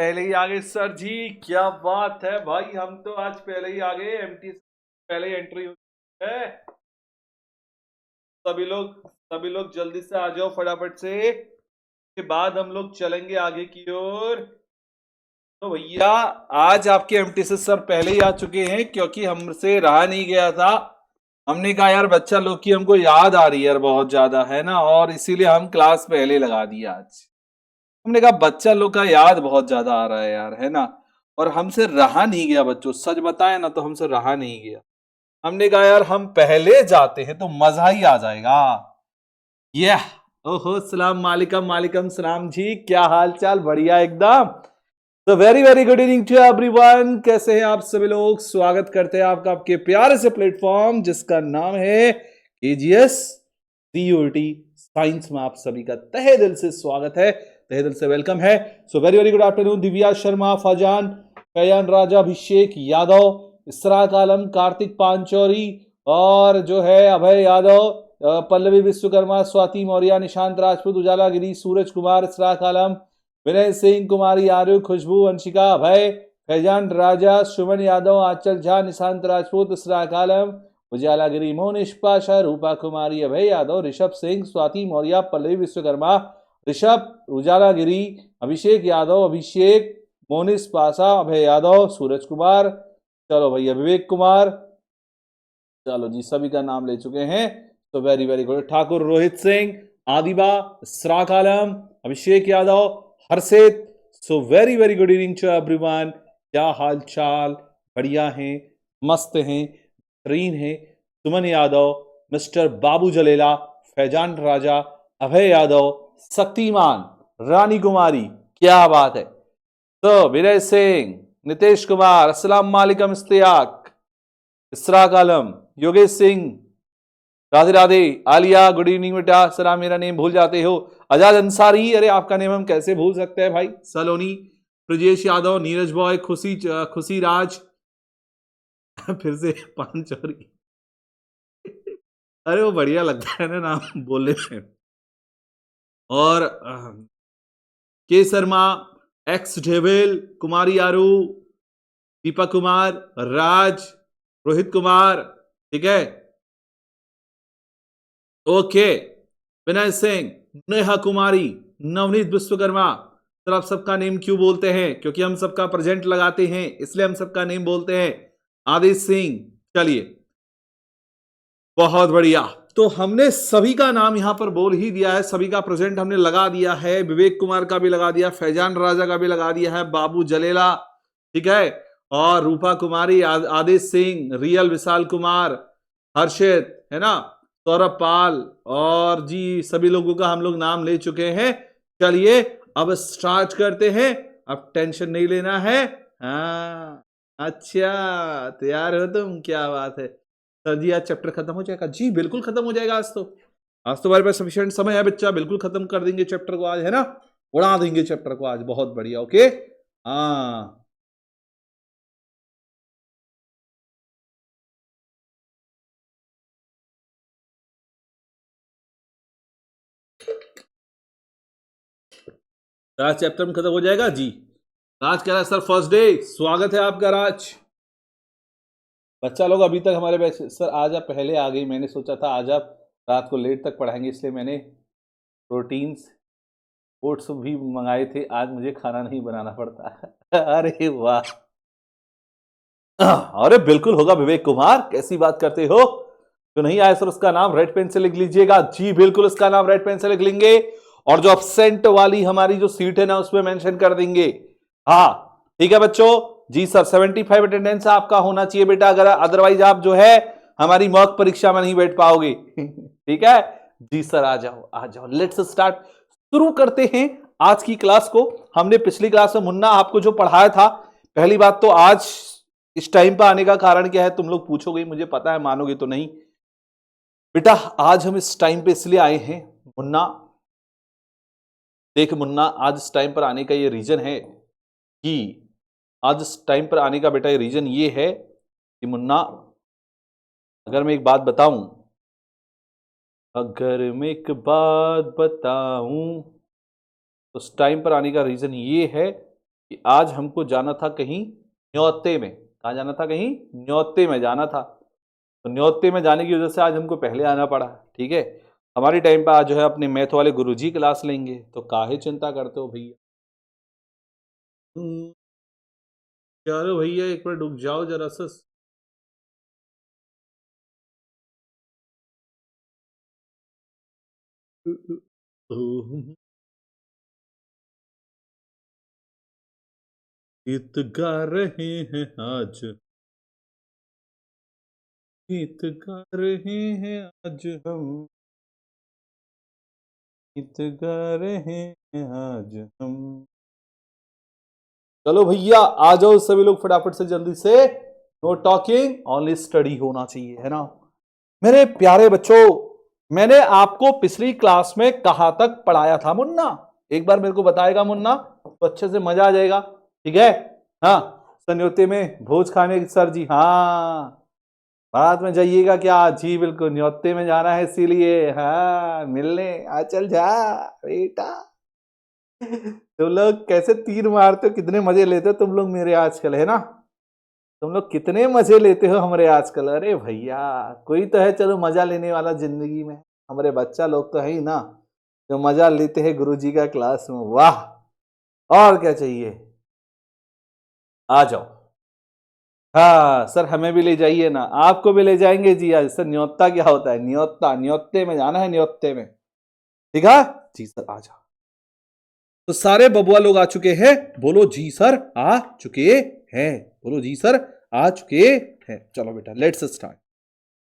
पहले ही आ गए सर जी। क्या बात है भाई, हम तो आज पहले ही आ गए। एमटी पहले ही एंट्री है। सभी लोग जल्दी से आ जाओ फटाफट से। के बाद हम लोग चलेंगे आगे की ओर। तो भैया आज आपके एमटी सर पहले ही आ चुके हैं क्योंकि हमसे रहा नहीं गया था। हमने कहा यार बच्चा लोग की हमको याद आ रही है यार बहुत ज्यादा, है ना, और इसीलिए हम क्लास पहले लगा दिया आज। हमने कहा बच्चा लोग का याद बहुत ज्यादा आ रहा है यार, है ना, और हमसे रहा नहीं गया। बच्चों सच बताएं ना तो हमसे रहा नहीं गया। हमने कहा यार हम पहले जाते हैं तो मजा ही आ जाएगा। यह ओहो सलाम मालिकम मालिकम सलाम जी, क्या हाल चाल? बढ़िया एकदम। तो very very good evening to everyone. कैसे हैं आप सभी लोग? स्वागत करते हैं आपका आपके प्यारे से प्लेटफॉर्म जिसका नाम है केजीएस सीयूटी साइंस में। आप सभी का तहे दिल से स्वागत है, तहे दिल से वेलकम है। So very very good afternoon. Divya Sharma, Faizan, Kayan Raja, Abhishek Yadav, Israq Alam, Kartik Panchauri, और जो है अभय यादव, पल्लवी विश्वकर्मा, स्वाति मौर्य, निशांत राजपूत, उजाला गिरी, सूरज कुमार, इसराक आलम, विनय सिंह, कुमारी आर्य, खुशबू, वंशिका, अभय, फैजान राजा, सुमन यादव, आंचल झा, निशांत राजपूत, इसराक आलम, उजाला गिरी, मोनिश पाशा, रूपा कुमारी, अभय यादव, ऋषभ सिंह, स्वाति मौर्य, पल्लवी विश्वकर्मा, ऋषभ, उजाला गिरी, अभिषेक यादव, अभिषेक, मोनिश पाशा, अभय यादव, सूरज कुमार, चलो भैया विवेक कुमार, चलो जी सभी का नाम ले चुके हैं। तो very very good. Thakur Rohit Singh, Adiba, Israq Alam, Abhishek Yadav, Harshit. So very very good evening to everyone. क्या हाल चाल? बढ़िया हैं, मस्त हैं, तरीन हैं। सुमन यादव, मिस्टर बाबू जलेला, फैजान राजा, अभय यादव, शक्तिमान, रानी कुमारी, क्या बात है। तो विनय सिंह, नितेश कुमार, अस्सलाम वालेकुम, इस्तियाक, इसराक आलम, योगेश सिंह, राधे राधे, आलिया गुड इवनिंग बेटा, सर मेरा नेम भूल जाते हो। आजाद अंसारी, अरे आपका नेम हम कैसे भूल सकते हैं भाई। सलोनी, ब्रजेश यादव, नीरज बॉय, खुशी खुशी राज, फिर से पांचौरी। अरे वो बढ़िया लगता है ना नाम बोलने में। और के शर्मा, एक्स डेविल, कुमारी आरू, दीपक कुमार, राज, रोहित कुमार, ठीक है, ओके, विनय सिंह, नेहा कुमारी, नवनीत विश्वकर्मा। सर आप सबका नेम क्यों बोलते हैं? क्योंकि हम सबका प्रेजेंट लगाते हैं इसलिए हम सबका नेम बोलते हैं। आदित्य सिंह, चलिए बहुत बढ़िया। तो हमने सभी का नाम यहां पर बोल ही दिया है, सभी का प्रेजेंट हमने लगा दिया है। विवेक कुमार का भी लगा दिया, फैजान राजा का भी लगा दिया है, बाबू जलेला, ठीक है, और रूपा कुमारी, आदित्य सिंह, रियल विशाल कुमार, हर्षित, है ना, सौरभ पाल, और जी सभी लोगों का हम लोग नाम ले चुके हैं। चलिए अब स्टार्ट करते हैं। अब टेंशन नहीं लेना है। हाँ अच्छा तैयार हो तुम, क्या बात है। सर जी आज चैप्टर खत्म हो जाएगा? जी बिल्कुल खत्म हो जाएगा। आज तो हमारे पास सफिशिएंट समय है बच्चा, बिल्कुल खत्म कर देंगे चैप्टर को आज, है ना, उड़ा देंगे चैप्टर को आज। बहुत बढ़िया, ओके। हाँ राज चैप्टर में खत्म हो जाएगा जी। राज कह रहा है सर फर्स्ट डे, स्वागत है आपका राज। बच्चा लोग अभी तक हमारे बैच, सर आज आप पहले आ गई, मैंने सोचा था आज आप रात को लेट तक पढ़ाएंगे इसलिए मैंने प्रोटीन्स ओट्स भी मंगाए थे, आज मुझे खाना नहीं बनाना पड़ता। अरे वाह, अरे बिल्कुल होगा विवेक कुमार, कैसी बात करते हो। तो नहीं आया सर उसका नाम रेड पेन से लिख लीजिएगा। जी बिल्कुल उसका नाम रेड पेन से लिख लेंगे, और जो अपसेंट वाली हमारी जो सीट है ना उसमें मेंशन कर देंगे। हाँ ठीक है बच्चों। जी सर 75 अटेंडेंस आपका होना चाहिए बेटा, अगर अदरवाइज आप जो है हमारी मॉक परीक्षा में नहीं बैठ पाओगे। ठीक है जी सर, आ जाओ आ जाओ, लेट्स स्टार्ट। शुरू करते हैं आज की क्लास को। हमने पिछली क्लास में मुन्ना आपको जो पढ़ाया था, पहली बात तो आज इस टाइम पर आने का कारण क्या है तुम लोग पूछोगे, मुझे पता है, मानोगे तो नहीं। बेटा आज हम इस टाइम पे इसलिए आए हैं मुन्ना, देख मुन्ना, आज इस टाइम पर आने का ये रीजन है कि आज इस टाइम पर आने का बेटा ये रीजन ये है कि मुन्ना, अगर मैं एक बात बताऊं, अगर मैं एक बात बताऊं तो इस टाइम पर आने का रीजन ये है कि आज हमको जाना था कहीं न्योते में। कहाँ जाना था? कहीं न्योते में जाना था। तो न्योते में जाने की वजह से आज हमको पहले आना पड़ा। ठीक है, हमारी टाइम पे आज जो है अपने मैथ वाले गुरुजी क्लास लेंगे, तो काहे चिंता करते हो भैया। चलो भैया एक बार रुक जाओ जरा सा। गीत गा रहे हैं आज, गीत गा रहे हैं आज हम, गीत गा रहे हैं आज हम। चलो भैया आ जाओ सभी लोग फटाफट से, जल्दी से। नो टॉकिंग, ओनली स्टडी होना चाहिए, है ना मेरे प्यारे बच्चों। मैंने आपको पिछली क्लास में कहां तक पढ़ाया था मुन्ना? एक बार मेरे को बताएगा मुन्ना, तो अच्छे से मजा आ जाएगा। ठीक है, हाँ। संयोते में भोज खाने की सर जी, हाँ बाद में जाइएगा क्या? जी बिल्कुल, न्योते में जाना है इसीलिए, हाँ मिलने आ, चल जा बेटा। तुम लोग कैसे तीर मारते हो, कितने मजे लेते हो तुम लोग मेरे आजकल, है ना? तुम लोग कितने मजे लेते हो हमारे आजकल। अरे भैया कोई तो है चलो मजा लेने वाला जिंदगी में, हमारे बच्चा लोग तो है ही ना जो मजा लेते हैं गुरुजी का क्लास में। वाह, और क्या चाहिए, आ जाओ। हाँ सर हमें भी ले जाइए ना, आपको भी ले जाएंगे जी। आज सर न्योता क्या होता है? न्योता, न्योते में जाना है, न्योते में। ठीक है जी सर, आ जाओ। तो सारे बबुआ लोग आ चुके हैं, बोलो जी सर आ चुके हैं, बोलो जी सर आ चुके हैं। चलो बेटा लेट्स स्टार्ट।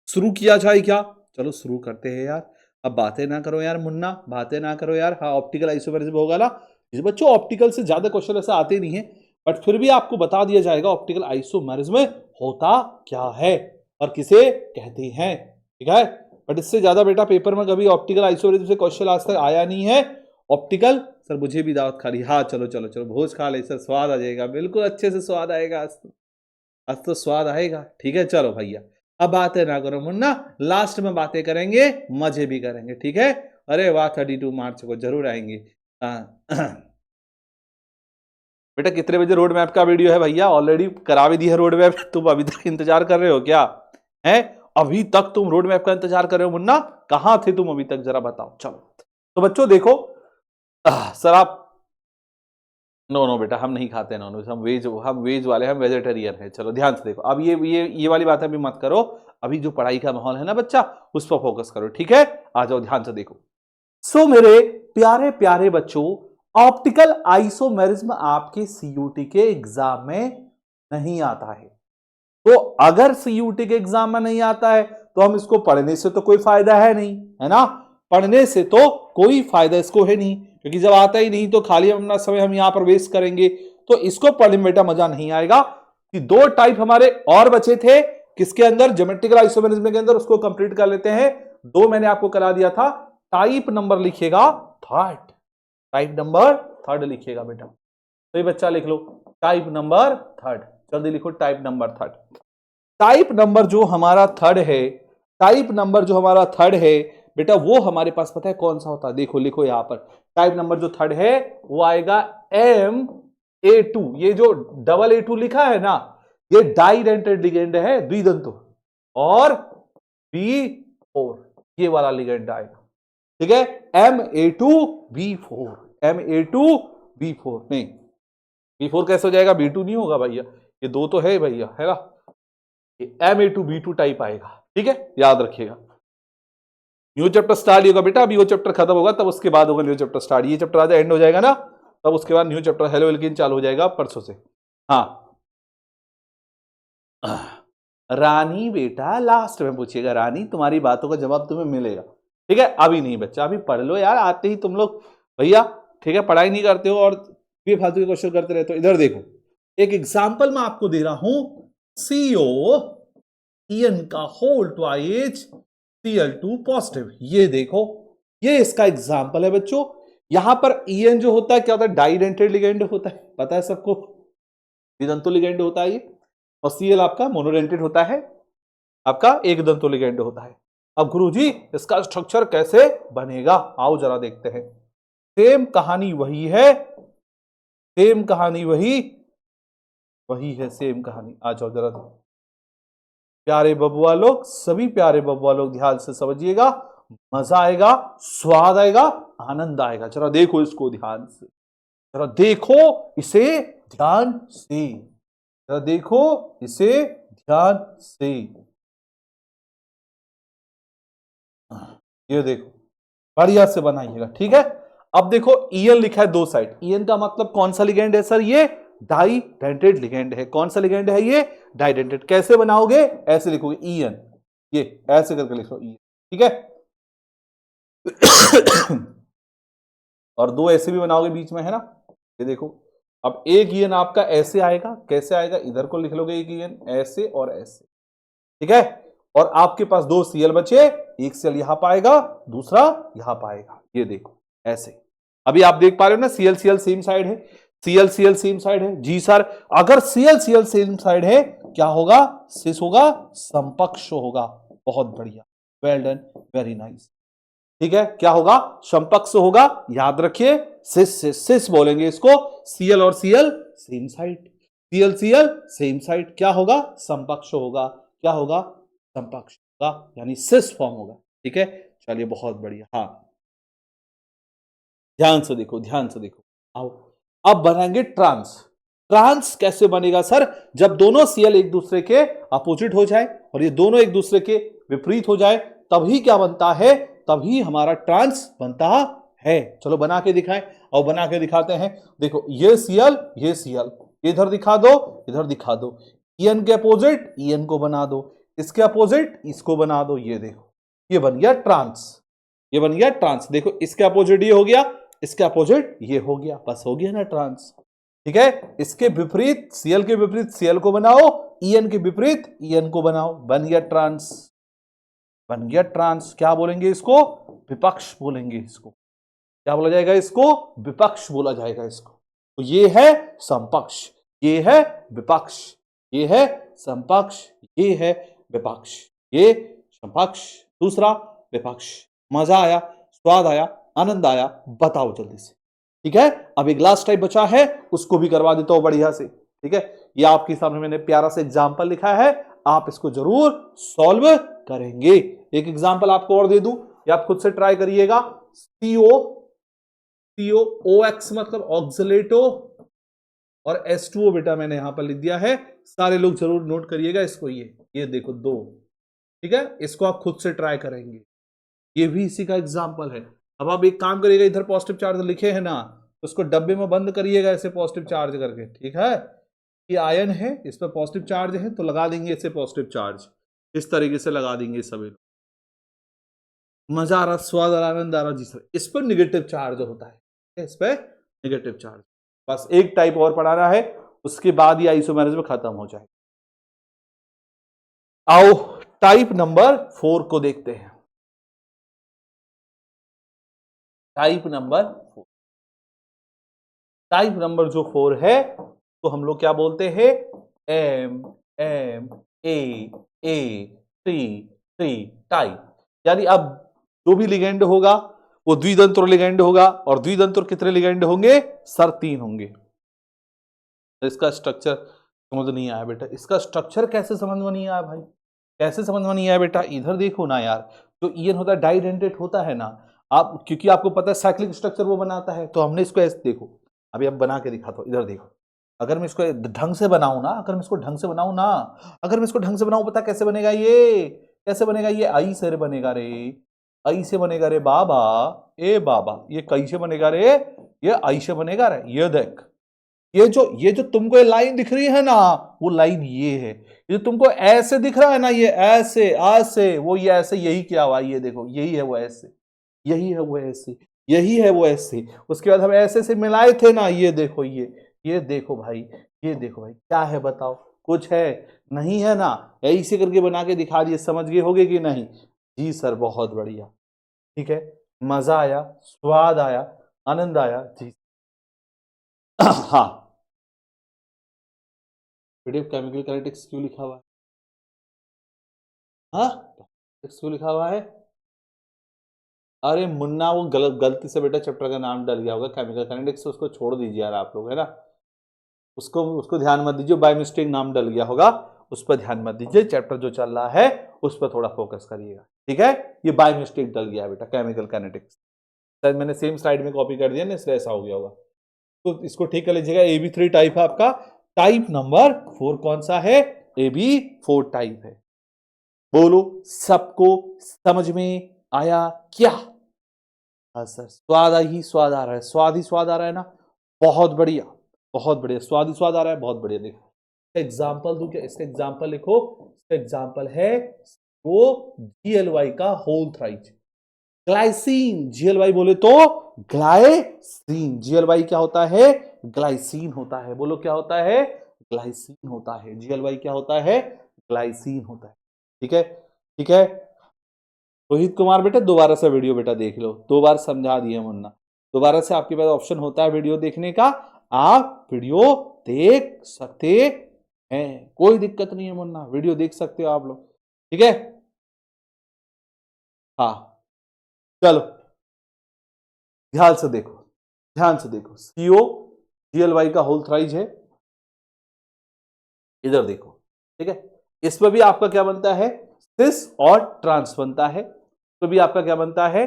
शुरू किया जाए क्या? चलो शुरू करते हैं यार। अब बातें ना करो यार मुन्ना, बातें ना करो यार। हाँ ऑप्टिकल आइसोमेरिज्म होगा ना इस बच्चों, ऑप्टिकल से ज्यादा क्वेश्चन ऐसे आते नहीं है, बट फिर भी आपको बता दिया जाएगा ऑप्टिकल आइसोमेरिज्म होता क्या है और किसे कहते हैं। ठीक है, बट इससे ज्यादा बेटा पेपर में कभी ऑप्टिकल आइसोमेरिज्म से क्वेश्चन आज तक आया नहीं है। ऑप्टिकल सर मुझे भी दावत खा रही, हाँ चलो चलो चलो भोज खा ले सर, स्वाद आ जाएगा, बिल्कुल अच्छे से स्वाद आएगा आज तो, आज तो स्वाद आएगा। ठीक है चलो भैया, अब बातें ना करो मुन्ना, लास्ट में बातें करेंगे, मजे भी करेंगे। ठीक है, अरे वाह 32 मार्च को जरूर आएंगे। बेटा कितने बजे रोड मैप का वीडियो है भैया? ऑलरेडी करा भी दी है रोड मैप, तुम अभी तक इंतजार कर रहे हो क्या? है अभी तक तुम रोड मैप का इंतजार कर रहे हो मुन्ना? कहां थे तुम अभी तक, जरा बताओ। चलो तो बच्चों देखो, सर आप, नो नो बेटा हम नहीं खाते नॉनवेज, हम वेज वाले, हम वेजिटेरियन है। चलो ध्यान से देखो, अब ये वाली बात अभी मत करो, अभी जो पढ़ाई का माहौल है ना बच्चा उस पर फोकस करो। ठीक है, आ जाओ ध्यान से देखो। सो मेरे प्यारे प्यारे बच्चों, ऑप्टिकल आइसोमेरिज्म आपके सीयूटी के एग्जाम में नहीं आता है। तो अगर सीयूटी के एग्जाम में नहीं आता है तो हम इसको पढ़ने से तो कोई फायदा है नहीं, है ना? पढ़ने से तो कोई फायदा इसको है नहीं, क्योंकि जब आता ही नहीं तो खाली अपना समय हम यहां पर वेस्ट करेंगे, तो इसको पढ़ने में बेटा मजा नहीं आएगा। कि दो टाइप हमारे और बचे थे किसके अंदर, ज्योमेट्रिकल आइसोमेरिज्म के अंदर, उसको कंप्लीट कर लेते हैं। दो मैंने आपको करा दिया था, टाइप नंबर लिखिएगा थर्ड, टाइप नंबर थर्ड लिखिएगा बेटा, तो ये बच्चा लिख लो टाइप नंबर थर्ड, जल्दी लिखो type number third. Type number जो हमारा थर्ड है, टाइप नंबर जो हमारा थर्ड है बेटा, वो हमारे पास पता है कौन सा होता है? देखो लिखो यहां पर, टाइप नंबर जो थर्ड है वो आएगा MA2। ये जो AA2 लिखा है ना, ये डाइडेंटेड लिगेंड है, द्विदंतो, और B4 ये वाला लिगेंड आएगा। ठीक है, MA2B4, MA2B4 नहीं, B4 कैसे हो जाएगा? B2 नहीं होगा भैया, ये दो तो है भैया, है ना? MA2B2 टाइप आएगा। ठीक है, याद रखिएगा। न्यू चैप्टर स्टार्ट होगा बेटा, अभी वो चैप्टर खत्म होगा तब उसके बाद होगा न्यू चैप्टर स्टार्ट। ये चैप्टर आज एंड हो जाएगा ना, तब उसके बाद न्यू चैप्टर हेलो एल्किन चालू हो जाएगा परसों से। हाँ रानी बेटा लास्ट में पूछिएगा, रानी तुम्हारी बातों का जवाब तुम्हें मिलेगा। ठीक है, अभी नहीं बच्चा, अभी पढ़ लो यार, आते ही तुम लोग भैया ठीक है पढ़ाई नहीं करते हो और बेफालतू के क्वेश्चन करते रहते हो। इधर देखो एक एग्जाम्पल मैं आपको दे रहा हूं, CO EN का होल ट्वाइस Cl2 पॉजिटिव। ये देखो, ये इसका एग्जाम्पल है बच्चों। यहां पर EN जो होता है क्या होता है? डाइडेंटेड लिगेंड होता है, पता है सबको, द्विदंतो लिगेंड होता है ये। और Cl आपका मोनोडेंटेड होता है, आपका एक दंतो लिगेंड होता है। अब गुरुजी इसका स्ट्रक्चर कैसे बनेगा, आओ जरा देखते हैं। सेम कहानी वही है, सेम कहानी वही वही है, सेम कहानी। आ जाओ जरा प्यारे बबुआ लोग, सभी प्यारे बबुआ लोग ध्यान से समझिएगा, मजा आएगा, स्वाद आएगा, आनंद आएगा। जरा देखो इसको ध्यान से, जरा देखो इसे ध्यान से, जरा देखो इसे ध्यान से। ये देखो बढ़िया से बनाइएगा, ठीक है। अब देखो ईएन लिखा है दो साइड, ईएन का मतलब कौन सा लिगेंड है सर? ये डाइडेंटेड लिगेंड है। कौन सा लिगेंड है ये? डाइडेंटेड। कैसे बनाओगे? ऐसे लिखोगे ईएन, ये ऐसे करके लिखो ईएन, ठीक है। और दो ऐसे भी बनाओगे बीच में, है ना। ये देखो अब एक ईएन आपका ऐसे आएगा, कैसे आएगा? इधर को लिख लोगे एक ईएन ऐसे और ऐसे, ठीक है। और आपके पास दो सीएल बचे, एक सीएल यहां पाएगा, दूसरा यहां पाएगा। ये देखो ऐसे। अभी आप देख पा रहे हो ना, सीएल सीएल सेम साइड है, सीएल सीएल सेम साइड है। जी सर, अगर सीएल सीएल सेम साइड है क्या होगा? सिस होगा, समपक्ष होगा। बहुत बढ़िया, वेल डन, वेरी नाइस, ठीक है। क्या होगा? समपक्ष होगा। याद रखिए, सिस बोलेंगे इसको। सीएल और CL same side, CL CL same side, क्या होगा? समपक्ष होगा। क्या होगा? समपक्ष होगा, यानी सिस फॉर्म होगा, ठीक है। चलिए बहुत बढ़िया। हाँ ध्यान से देखो, ध्यान से देखो। आओ अब बनाएंगे ट्रांस। ट्रांस कैसे बनेगा सर? जब दोनों सीएल एक दूसरे के अपोजिट हो जाए और ये दोनों एक दूसरे के विपरीत हो जाए, तभी क्या बनता है? तभी हमारा ट्रांस बनता है। चलो बना के दिखाएं, और बना के दिखाते हैं। देखो ये सीएल, ये सीएल, इधर दिखा दो, इधर दिखा दो। ईएन के अपोजिट ईएन को बना दो, इसके अपोजिट इसको बना दो। ये देखो ये बन गया ट्रांस, ये बन गया ट्रांस। देखो इसके अपोजिट ये हो गया, इसके अपोजिट ये हो गया, बस हो गया ना ट्रांस, ठीक है। इसके विपरीत, सीएल के विपरीत सीएल को बनाओ, ईएन के विपरीत ईएन को बनाओ, बन गया ट्रांस, बन गया ट्रांस। क्या बोलेंगे इसको? विपक्ष बोलेंगे इसको। क्या बोला जाएगा इसको? विपक्ष बोला जाएगा इसको। तो ये है समपक्ष, ये है विपक्ष, ये है समपक्ष, ये है विपक्ष, ये समपक्ष, दूसरा विपक्ष। मजा आया, स्वाद आया, आनंद आया? बताओ जल्दी से, ठीक है। अब एक लास्ट टाइप बचा है, उसको भी करवा देता हूं बढ़िया से, ठीक है। ये आपके सामने मैंने प्यारा सा एग्जाम्पल लिखा है, आप इसको जरूर सॉल्व करेंगे। एक एग्जाम्पल आपको और दे दूं, या आप खुद से ट्राई करिएगा। COOX मतलब ऑक्सलेटो, और H2O बेटा मैंने यहां पर लिख दिया है, सारे लोग जरूर नोट करिएगा इसको। ये देखो दो, ठीक है। इसको आप खुद से ट्राई करेंगे, ये भी इसी का एग्जाम्पल है। अब आप एक काम करिएगा, इधर पॉजिटिव चार्ज लिखे हैं ना, तो उसको डब्बे में बंद करिएगा ऐसे पॉजिटिव चार्ज करके, ठीक है। ये आयन है, इस पर पॉजिटिव चार्ज है, तो लगा देंगे ऐसे पॉजिटिव चार्ज, इस तरीके से लगा देंगे सभी। मजा आ रहा, स्वाद आ रहा, आनंद आ रहा? जी सर। इस पर निगेटिव चार्ज होता है, इस पर निगेटिव चार्ज। बस एक टाइप और पढ़ाना है, उसके बाद ये आइसोमेरिज्म में खत्म हो जाए। आओ टाइप नंबर 4 को देखते हैं। टाइप नंबर 4, टाइप नंबर जो 4 है, तो हम लोग क्या बोलते हैं? M M A T T type. यानी अब जो भी लिगेंड होगा वो द्विदंत्र लिगेंड होगा, और द्विदंत्र कितने लिगेंड होंगे सर? 3 होंगे। तो इसका स्ट्रक्चर समझ नहीं आया बेटा, इसका स्ट्रक्चर कैसे समझ में नहीं आया भाई? कैसे समझ में नहीं आया बेटा? इधर देखो ना यार, जो ईएन होता है डाइडेंटेट होता है ना, आप क्योंकि आपको पता है साइक्लिक स्ट्रक्चर वो बनाता है, तो हमने इसको ऐसे देखो, अभी अब बना के दिखाता हूं। इधर देखो, अगर मैं इसको ढंग से बनाऊं ना, अगर मैं इसको ढंग से बनाऊं ना, अगर मैं इसको ढंग से बनाऊं, पता कैसे बनेगा? ये कैसे बनेगा? ये आई से बनेगा रे, आई से बनेगा रे बाबा, ए बाबा। ये कई से बनेगा रे? ये आई से बनेगा रे। ये देख, ये जो तुमको ये लाइन दिख रही है ना, वो लाइन ये है। ये जो तुमको ऐसे दिख रहा है ना, ये ऐसे ऐसे, वो ये ऐसे, यही क्या हुआ? ये देखो, यही है वो ऐसे, यही है वो ऐसे, यही है वो ऐसे। उसके बाद हम ऐसे से मिलाए थे ना, ये देखो, ये देखो भाई, ये देखो भाई, क्या है बताओ? कुछ है? नहीं है ना। ऐसे करके बना के दिखा दिए, समझ गए होगे कि नहीं? जी सर, बहुत बढ़िया, ठीक है। मजा आया, स्वाद आया, आनंद आया? जी हाँ। पीडीएफ केमिकल काइनेटिक्स क्यों लिखा हुआ है? हाँ, क्यों लिखा हुआ है? अरे मुन्ना, वो गलती से बेटा चैप्टर का नाम डल गया होगा, केमिकल काइनेटिक्स, उसको छोड़ दीजिए यार आप लोग, है ना। उसको उसको ध्यान मत दीजिए, बाय मिस्टेक नाम डल गया होगा, उस पर ध्यान मत दीजिए। चैप्टर जो चल रहा है उस पर थोड़ा फोकस करिएगा, ठीक है। ये बाय मिस्टेक डल गया है बेटा, केमिकल काइनेटिक्स, शायद मैंने सेम स्लाइड में कॉपी कर दिया ना, इसलिए ऐसा हो गया होगा। तो इसको ठीक कर लीजिएगा। AB3 टाइप है आपका। टाइप नंबर 4 कौन सा है? AB4 टाइप है। बोलो, सबको समझ में आया क्या? हाँ सर, स्वाद ही स्वाद आ रहा है, स्वाद ही स्वाद आ रहा है ना, बहुत बढ़िया, बहुत बढ़िया, स्वाद ही स्वाद आ रहा है, बहुत बढ़िया। देखो एग्जाम्पल दूं क्या? इसका एग्जाम्पल लिखो। इसका एग्जाम्पल है वो GLY का होल थ्राइज ग्लाइसिन। GLY बोले तो ग्लाइसिन। GLY क्या होता है? ग्लाइसिन होता है। बोलो क्या होता है? ग्लाइसिन होता है। GLY क्या होता है? ग्लाइसिन होता है। ठीक है, ठीक है। रोहित कुमार बेटा दोबारा से वीडियो बेटा देख लो, 2 बार समझा दिए मुन्ना। दोबारा से आपके पास ऑप्शन होता है वीडियो देखने का, आप वीडियो देख सकते हैं, कोई दिक्कत नहीं है मुन्ना, वीडियो देख सकते हो आप लोग, ठीक है। हाँ चलो, ध्यान से देखो, ध्यान से देखो। CO GLY का होल थ्राइज है, इधर देखो, ठीक है। इसमें भी आपका क्या बनता है? सिस और ट्रांस बनता है। तो भी आपका क्या बनता है?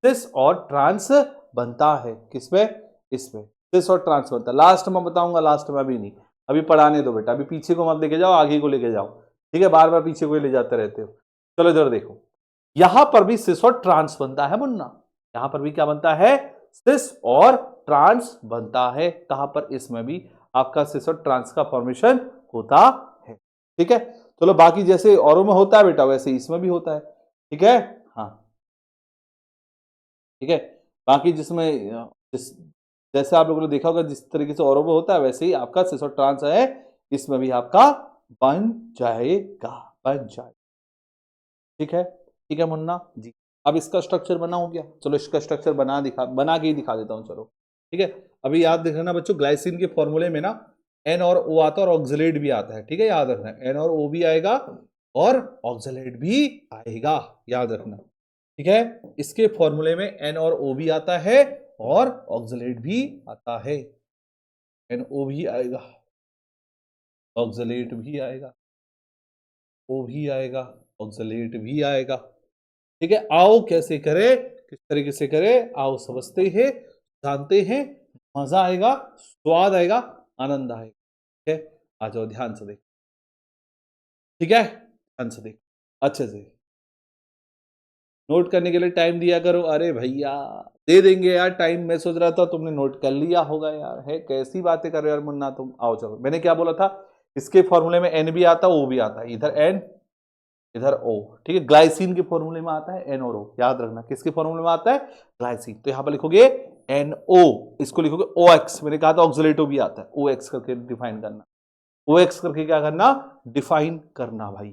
सिस और ट्रांस बनता है। किसमें? इसमें सिस और ट्रांस बनता है। लास्ट में बताऊंगा, लास्ट में अभी नहीं, अभी पढ़ाने दो बेटा, अभी पीछे को मत लेके जाओ, आगे को लेके जाओ, ठीक है। बार बार पीछे को ले जाते रहते हो। चलो इधर देखो, यहां पर भी सिस और ट्रांस बनता है मुन्ना, यहां पर भी क्या बनता है? सिस और ट्रांस बनता है। कहां पर? इसमें भी आपका सिस और ट्रांस का फॉर्मेशन होता है, ठीक है। चलो बाकी जैसे औरों में होता है बेटा, वैसे इसमें भी होता है, ठीक है। हाँ ठीक है। बाकी जैसे आप लोगों ने देखा होगा, जिस तरीके से औरों में होता है, वैसे ही आपका सिस और ट्रांस है, इसमें भी आपका बन जाएगा, बन जाएगा, ठीक है। ठीक है मुन्ना जी। अब इसका स्ट्रक्चर बना हो गया, चलो इसका स्ट्रक्चर बना के ही दिखा देता हूं, चलो ठीक है। अभी याद रखना बच्चों, ग्लाइसिन के फॉर्मूले में ना N और O आता है और ऑक्सलेट भी आता है, ठीक है, याद रखना। N और O भी आएगा और ऑक्सलेट भी आएगा, याद रखना, ठीक है। इसके फॉर्मूले में N और O भी आता है और ऑक्सलेट भी आता है। NO भी आएगा, ऑक्सलेट भी आएगा, O भी आएगा, ऑक्सलेट भी आएगा, ठीक है। आओ कैसे करें, किस तरीके से करें, आओ समझते हैं, जानते हैं, मजा आएगा, स्वाद आएगा, आनंद आएगा, ठीक है। आ जाओ, ध्यान से देख, ठीक है, ध्यान से देख, अच्छे से नोट करने के लिए टाइम दिया करो। अरे भैया दे देंगे यार टाइम, मैं सोच रहा था तुमने नोट कर लिया होगा यार, है कैसी बातें कर रहे हो यार मुन्ना तुम। आओ चलो, मैंने क्या बोला था, इसके फॉर्मूले में N भी आता है, O भी आता है, इधर N इधर O, ठीक है। ग्लाइसिन के फॉर्मूले में आता है N और O, याद रखना, किसके फॉर्मूले में आता है? ग्लाइसिन। तो यहां पर लिखोगे NO, इसको लिखोगे OX, मैंने कहा था ऑक्सीलेटो भी आता है, OX करके डिफाइन करना, OX करके क्या करना? डिफाइन करना भाई,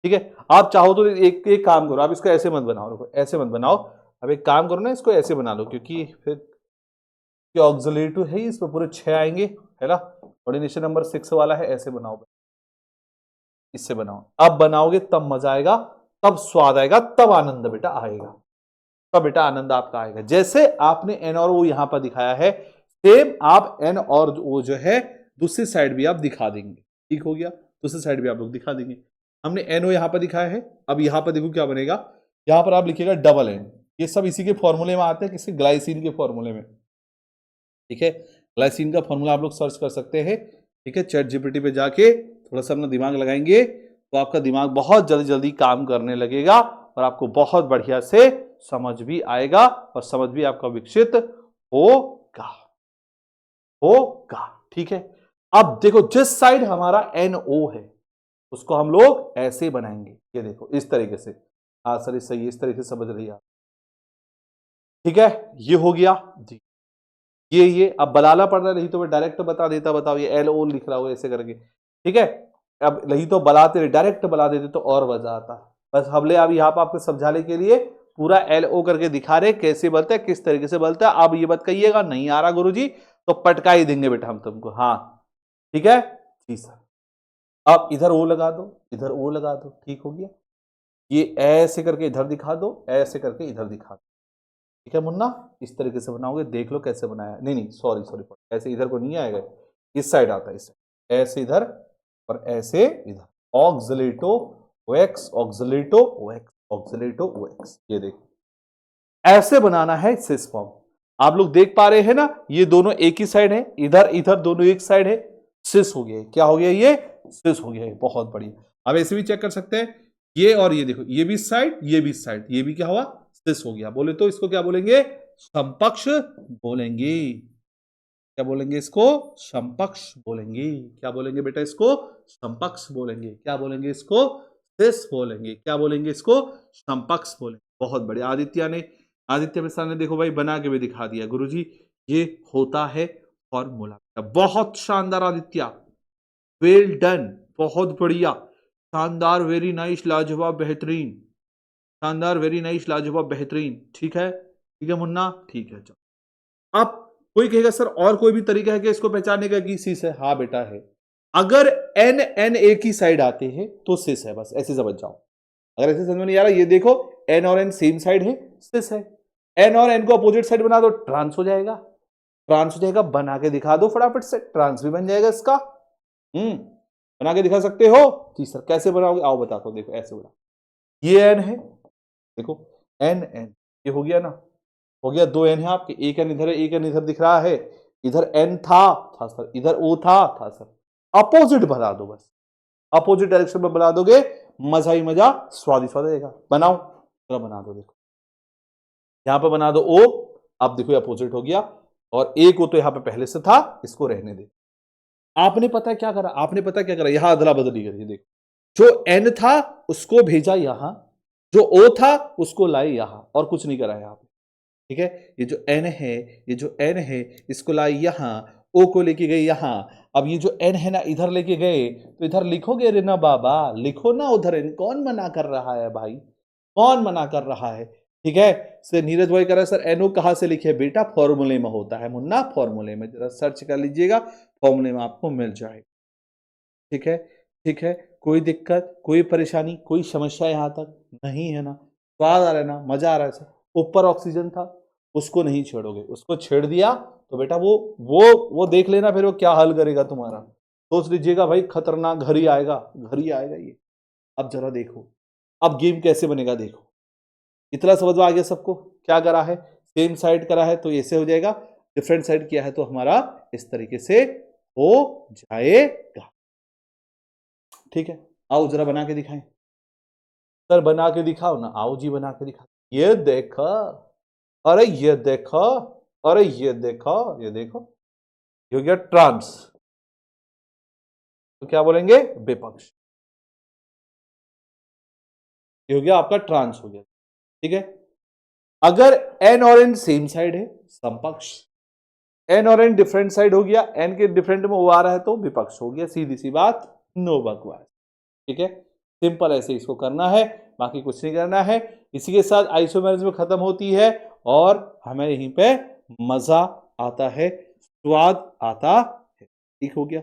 ठीक है। आप चाहो तो एक काम करो, आप इसको ऐसे मत बनाओ, ऐसे मत बनाओ, अब एक काम करो ना, इसको ऐसे बना लो, क्योंकि फिर ऑक्सीलेटो है इस पर पूरे 6 आएंगे, है ना। कोऑर्डिनेशन नंबर 6 वाला है, ऐसे बनाओ, इससे बनाओ। अब बनाओगे तब मजा आएगा, तब स्वाद आएगा, तब आनंद बेटा आएगा, तब बेटा आनंद आपका आएगा। जैसे आपने N और O यहां पर दिखाया है, सेम आप N और O जो है दूसरी साइड भी आप दिखा देंगे, ठीक हो गया। दूसरी साइड भी आप लोग दिखा देंगे। हमने NO यहां पर दिखाया है, अब यहां पर देखो क्या बनेगा, यहां पर आप लिखिएगा डबल N, ये सब इसी के फॉर्मूले में आते हैं, किसी ग्लाइसिन के फॉर्मूले में, ठीक है। ग्लाइसिन का फॉर्मूला आप लोग सर्च कर सकते हैं, ठीक है। चैट जीपीटी पे जाके थोड़ा सा अपना दिमाग लगाएंगे तो आपका दिमाग बहुत जल्दी जल्दी काम करने लगेगा और आपको बहुत बढ़िया से समझ भी आएगा और समझ भी आपका विकसित होगा, होगा, ठीक है। अब देखो, जिस साइड हमारा NO है उसको हम लोग ऐसे बनाएंगे, ये देखो इस तरीके से। हाँ सर सही, इस तरीके से समझ रही है, ठीक है। ये हो गया जी, ये अब बनाना पड़ रहा, नहीं तो मैं डायरेक्ट बता देता। बताओ, ये LO लिख रहा हो ऐसे करके, ठीक है। अब नहीं तो बनाते, डायरेक्ट बना देते तो और मजा आता। बस हमले अब यहाँ पर आपको समझाने के लिए पूरा LO करके दिखा रहे कैसे बनता है, किस तरीके से बनता है। अब ये मत कहिएगा नहीं आ रहा गुरुजी, तो पटका ही देंगे बेटा हम तुमको, हाँ ठीक है जी सर। अब इधर O लगा दो, इधर O लगा दो, ठीक हो गया। ये ऐसे करके इधर दिखा दो, ऐसे करके इधर दिखा दो, ठीक है मुन्ना। इस तरीके से बनाओगे, देख लो कैसे बनाया, नहीं नहीं सॉरी सॉरी, ऐसे इधर को नहीं आएगा, इस साइड आता है, इस साइड, ऐसे इधर और ऐसे इधर, ऑक्सिलेटो ओएक्स ऑक्सिलेटो ओएक्स ऑक्सिलेटो ओएक्स। ये देखो ऐसे बनाना है सिस फॉर्म। आप लोग देख पा रहे हैं ना, ये दोनों एक ही साइड है, इधर इधर दोनों एक साइड है, सिस हो गया। क्या हो गया? ये सिस हो गया है। बहुत बढ़िया। अब ऐसे भी चेक कर सकते हैं, ये और ये देखो, ये भी साइड ये भी साइड, ये भी क्या हुआ? सिस हो गया। बोले तो इसको क्या बोलेंगे? समपक्ष बोलेंगे। क्या बोलेंगे इसको? समपक्ष बोलेंगे। क्या बोलेंगे बेटा इसको? समपक्ष बोलेंगे। क्या बोलेंगे इसको? सिस बोलेंगे। क्या बोलेंगे इसको? समपक्ष बोलेंगे। बहुत बढ़िया। आदित्य मिश्रा ने देखो भाई बना के भी दिखा दिया, गुरुजी ये होता है फॉर्मूला। बहुत शानदार आदित्य, वेल डन, बहुत बढ़िया, शानदार, वेरी नाइस, लाजवाब, बेहतरीन, शानदार, वेरी नाइस, लाजवाब, बेहतरीन। ठीक है मुन्ना, ठीक है। चलो अब कोई कहेगा सर और कोई भी तरीका है कि इसको पहचानने का कि सिस है? हाँ बेटा है। अगर एन एन एक ही साइड आते हैं तो सिस है, बस ऐसे समझ जाओ। अगर ऐसे समझ में नहीं आ रहा, ये देखो एन और एन सेम साइड है, सिस है। एन और एन को अपोजिट साइड बना दो, ट्रांस हो जाएगा। ट्रांस हो जाएगा, बना के दिखा दो फटाफट से, ट्रांस भी बन जाएगा इसका। बना के दिखा सकते हो? जी सर। कैसे बनाओगे? आओ बताता हूं। देखो ऐसे बना, ये एन है, देखो एन एन, ये हो गया ना, हो गया। दो एन है आपके, एक एन इधर है, एक एन इधर दिख रहा है। इधर एन था सर, इधर ओ था सर। अपोजिट बना दो बस, अपोजिट डायरेक्शन में बना दोगे, मजा ही मजा, स्वाद ही स्वाद रहेगा। बनाओ, चलो बना दो। देखो यहां पे बना दो ओ, अब देखो अपोजिट हो गया, और एक ओ तो यहां पे पहले से था, इसको रहने दे। आपने पता क्या करा? यहां अदला बदली करिए। देखो जो एन था उसको भेजा यहां, जो ओ था उसको लाए यहां, और कुछ नहीं करा यहां पे। ठीक है, ये जो एन है, इसको लाई यहां, ओ को लेके गए यहां। अब ये जो एन है ना, इधर लेके गए तो इधर लिखोगे रे ना बाबा, लिखो ना उधर एन। कौन मना कर रहा है भाई? कौन मना कर रहा है? ठीक है। सर नीरज भाई कह रहा है सर एनओ कहां से लिखे? बेटा फॉर्मूले में होता है मुन्ना, फॉर्मूले में, जरा सर्च कर लीजिएगा, फॉर्मूले में आपको मिल जाएगा। ठीक है, ठीक है। कोई दिक्कत, कोई परेशानी, कोई समस्या यहां तक नहीं है ना? स्वाद आ रहा है ना? मजा आ रहा है सर? ऊपर ऑक्सीजन था, उसको नहीं छेड़ोगे, उसको छेड़ दिया तो बेटा वो देख लेना फिर वो क्या हल करेगा तुम्हारा। सोच लीजिएगा भाई, खतरनाक घर ही आएगा, घर ही आएगा ये। अब जरा देखो, अब गेम कैसे बनेगा देखो। इतना समझ में आ गया सबको? क्या करा है? सेम साइड करा है तो ऐसे हो जाएगा, डिफरेंट साइड किया है तो हमारा इस तरीके से हो जाएगा। ठीक है, आओ जरा बना के दिखाएं। सर बना के दिखाओ ना, आओ जी बना के दिखा। ये देखो, अरे ये देखो, अरे ये देखो, ये देखो, ये हो गया ट्रांस, तो क्या बोलेंगे? विपक्ष। ये हो गया आपका ट्रांस हो गया। ठीक है, अगर एन और एन सेम साइड है, समपक्ष। एन और एन डिफरेंट साइड हो गया, एन के डिफरेंट में वो आ रहा है तो विपक्ष हो गया। सीधी सी बात, नो बकवास। ठीक है, सिंपल ऐसे इसको करना है, बाकी कुछ नहीं करना है। इसी के साथ आइसोमेरिज्म खत्म होती है और हमें यहीं पे मजा आता है, स्वाद आता है। ठीक हो गया?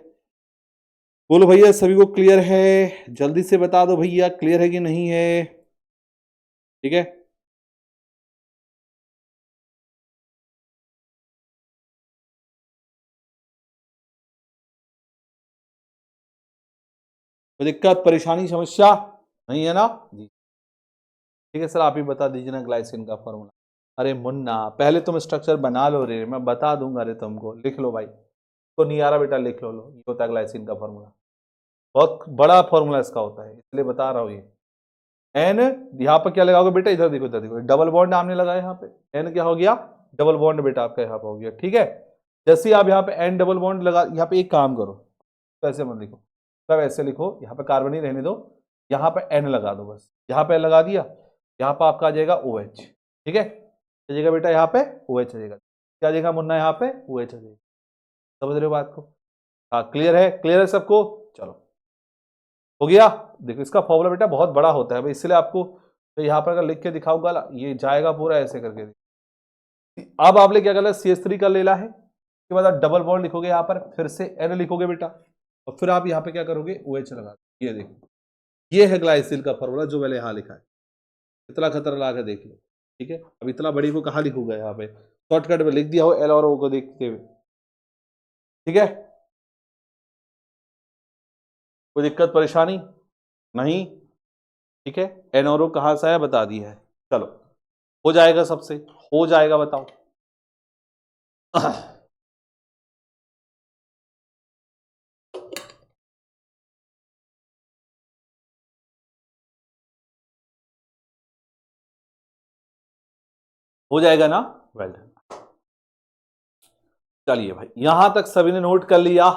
बोलो भैया सभी को क्लियर है? जल्दी से बता दो भैया, क्लियर है कि नहीं है? ठीक है, कोई दिक्कत परेशानी समस्या नहीं है ना जी? ठीक है सर, आप ही बता दीजिए ना ग्लाइसिन का फॉर्मूला। अरे मुन्ना पहले तुम स्ट्रक्चर बना लो रे, मैं बता दूंगा रे तुमको। लिख लो भाई, तो नहीं आ रहा बेटा, लिख लो। ये होता है ग्लाइसिन का फॉर्मूला, बहुत बड़ा फॉर्मूला इसका होता है, इसलिए बता रहा हूँ ये। एन, यहाँ पर क्या लगाओगे बेटा? इधर देखो, इधर देखो, डबल बॉन्ड आपने लगाया यहाँ पे, एन क्या हो गया? डबल बॉन्ड बेटा आपका यहाँ पे हो गया। ठीक है, जैसे ही आप यहाँ पे एन डबल बॉन्ड लगा, यहाँ पे एक काम करो, तो ऐसे मत लिखो, तब ऐसे लिखो, यहाँ पे कार्बन ही रहने दो, यहाँ पे एन लगा दो बस। यहाँ पे लगा दिया, यहाँ पे आपका आ जाएगा ओ एच। ठीक है, आ जाएगा बेटा यहाँ पे ओ एच आ जाएगा। क्या आ जाएगा मुन्ना? यहाँ पे ओ एच आ जाएगा। समझ रहे हो बात को? हाँ, क्लियर है? क्लियर है सबको? चलो हो गया। देखो इसका फॉर्मूला बेटा बहुत बड़ा होता है भाई, इसलिए आपको तो यहाँ पर अगर लिख के दिखाऊंगा ना, ये जाएगा पूरा ऐसे करके। अब आपने क्या करना है? CH3 का लेला है, उसके बाद आप डबल बॉन्ड लिखोगे यहाँ पर, फिर से N लिखोगे बेटा, और फिर आप यहाँ पे क्या करोगे? OH लगा। ये देखो, ये है ग्लाइसिल का फॉर्मूला जो मैंने यहाँ लिखा है। इतना खतरनाक है, देख लो। ठीक है, अब इतना बड़ी को कहाँ लिखूंगा? यहाँ पे शॉर्टकट में लिख दिया हो, L और O को देखते हुए। ठीक है, कोई दिक्कत परेशानी नहीं? ठीक है, एन और ओ कहां से आया बता दिया है। चलो हो जाएगा, सबसे हो जाएगा, बताओ। हो जाएगा ना? Well done. चलिए भाई, यहां तक सभी ने नोट कर लिया?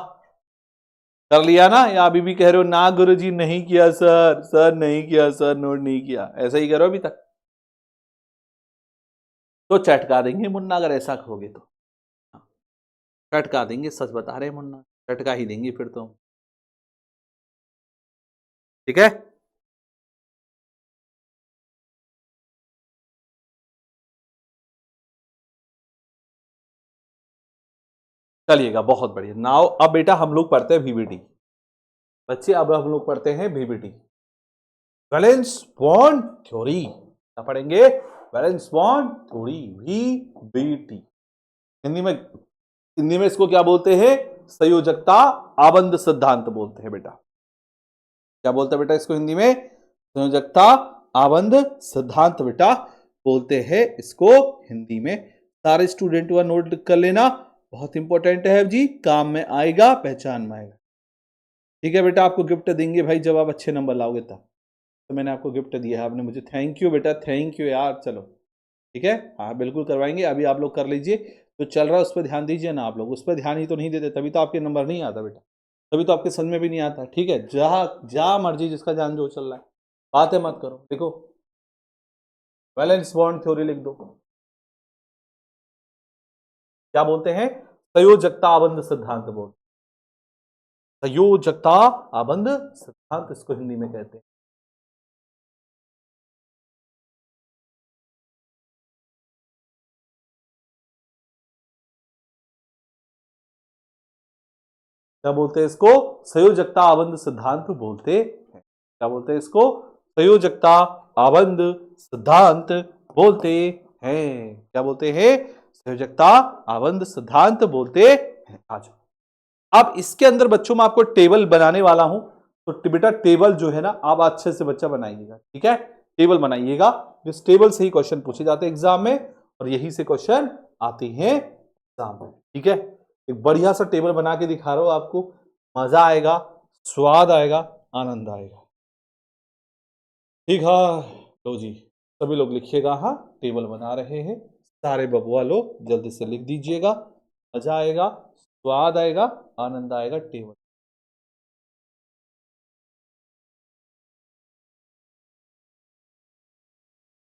कर लिया ना? या अभी भी कह रहे हो ना गुरुजी नहीं किया सर, सर नहीं किया सर, नोट नहीं किया, ऐसा ही कह रहे हो अभी तक? तो चटका देंगे मुन्ना अगर ऐसा कहोगे तो। चटका देंगे, सच बता रहे हैं मुन्ना, चटका ही देंगे फिर तो। ठीक है, चलिएगा, बहुत बढ़िया। नाउ अब बेटा हम लोग पढ़ते हैं वीबीटी। बच्चे अब हम लोग पढ़ते हैं वीबीटी, वैलेंस बॉन्ड थ्योरी। क्या पढ़ेंगे? Valence bond theory, VBT. Hindi में, हिंदी में इसको क्या बोलते हैं? संयोजकता आबंध सिद्धांत बोलते हैं बेटा। क्या बोलते हैं बेटा इसको हिंदी में? संयोजकता आबंध सिद्धांत बेटा बोलते हैं इसको हिंदी में। सारे स्टूडेंट हुआ नोट कर लेना, बहुत इंपॉर्टेंट है जी, काम में आएगा, पहचान में आएगा। ठीक है बेटा, आपको गिफ्ट देंगे भाई जब आप अच्छे नंबर लाओगे तब। तो मैंने आपको गिफ्ट दिया है, आपने मुझे थैंक यू बेटा, थैंक यू यार। चलो ठीक है, हाँ बिल्कुल करवाएंगे, अभी आप लोग कर लीजिए। तो चल रहा है उस पर ध्यान दीजिए ना, आप लोग उस पर ध्यान ही तो नहीं देते, तभी तो आपके नंबर नहीं आता बेटा, तभी तो आपके समझ में भी नहीं आता। ठीक है, जहाँ जहाँ मर्जी जिसका जान जो चल रहा है, बातें मत करो। देखो वैलेंस बॉन्ड थ्योरी लिख दो। क्या बोलते हैं? संयोजकता आबंध सिद्धांत बोलते, संयोजकता आबंध सिद्धांत इसको हिंदी में कहते हैं। क्या बोलते हैं इसको? संयोजकता आबंध सिद्धांत बोलते हैं। क्या बोलते हैं इसको? संयोजकता आबंध सिद्धांत बोलते हैं। क्या बोलते हैं? संयोजकता आबंध सिद्धांत बोलते हैं। आ जाओ, अब इसके अंदर बच्चों में आपको टेबल बनाने वाला हूं, तो बेटा टेबल जो है ना आप अच्छे से बच्चा बनाइएगा। ठीक है, टेबल बनाइएगा, इस टेबल से ही क्वेश्चन पूछे जाते हैं एग्जाम में, और यही से क्वेश्चन आते हैं एग्जाम में। ठीक है, एक बढ़िया सा टेबल बना के दिखा रहा हूं आपको, मजा आएगा, स्वाद आएगा, आनंद आएगा। ठीक है, लो जी सभी लोग लिखिएगा। हाँ टेबल बना रहे हैं सारे बबुआ लोग, जल्दी से लिख दीजिएगा। मजा आएगा, स्वाद आएगा, आनंद आएगा। टेबल,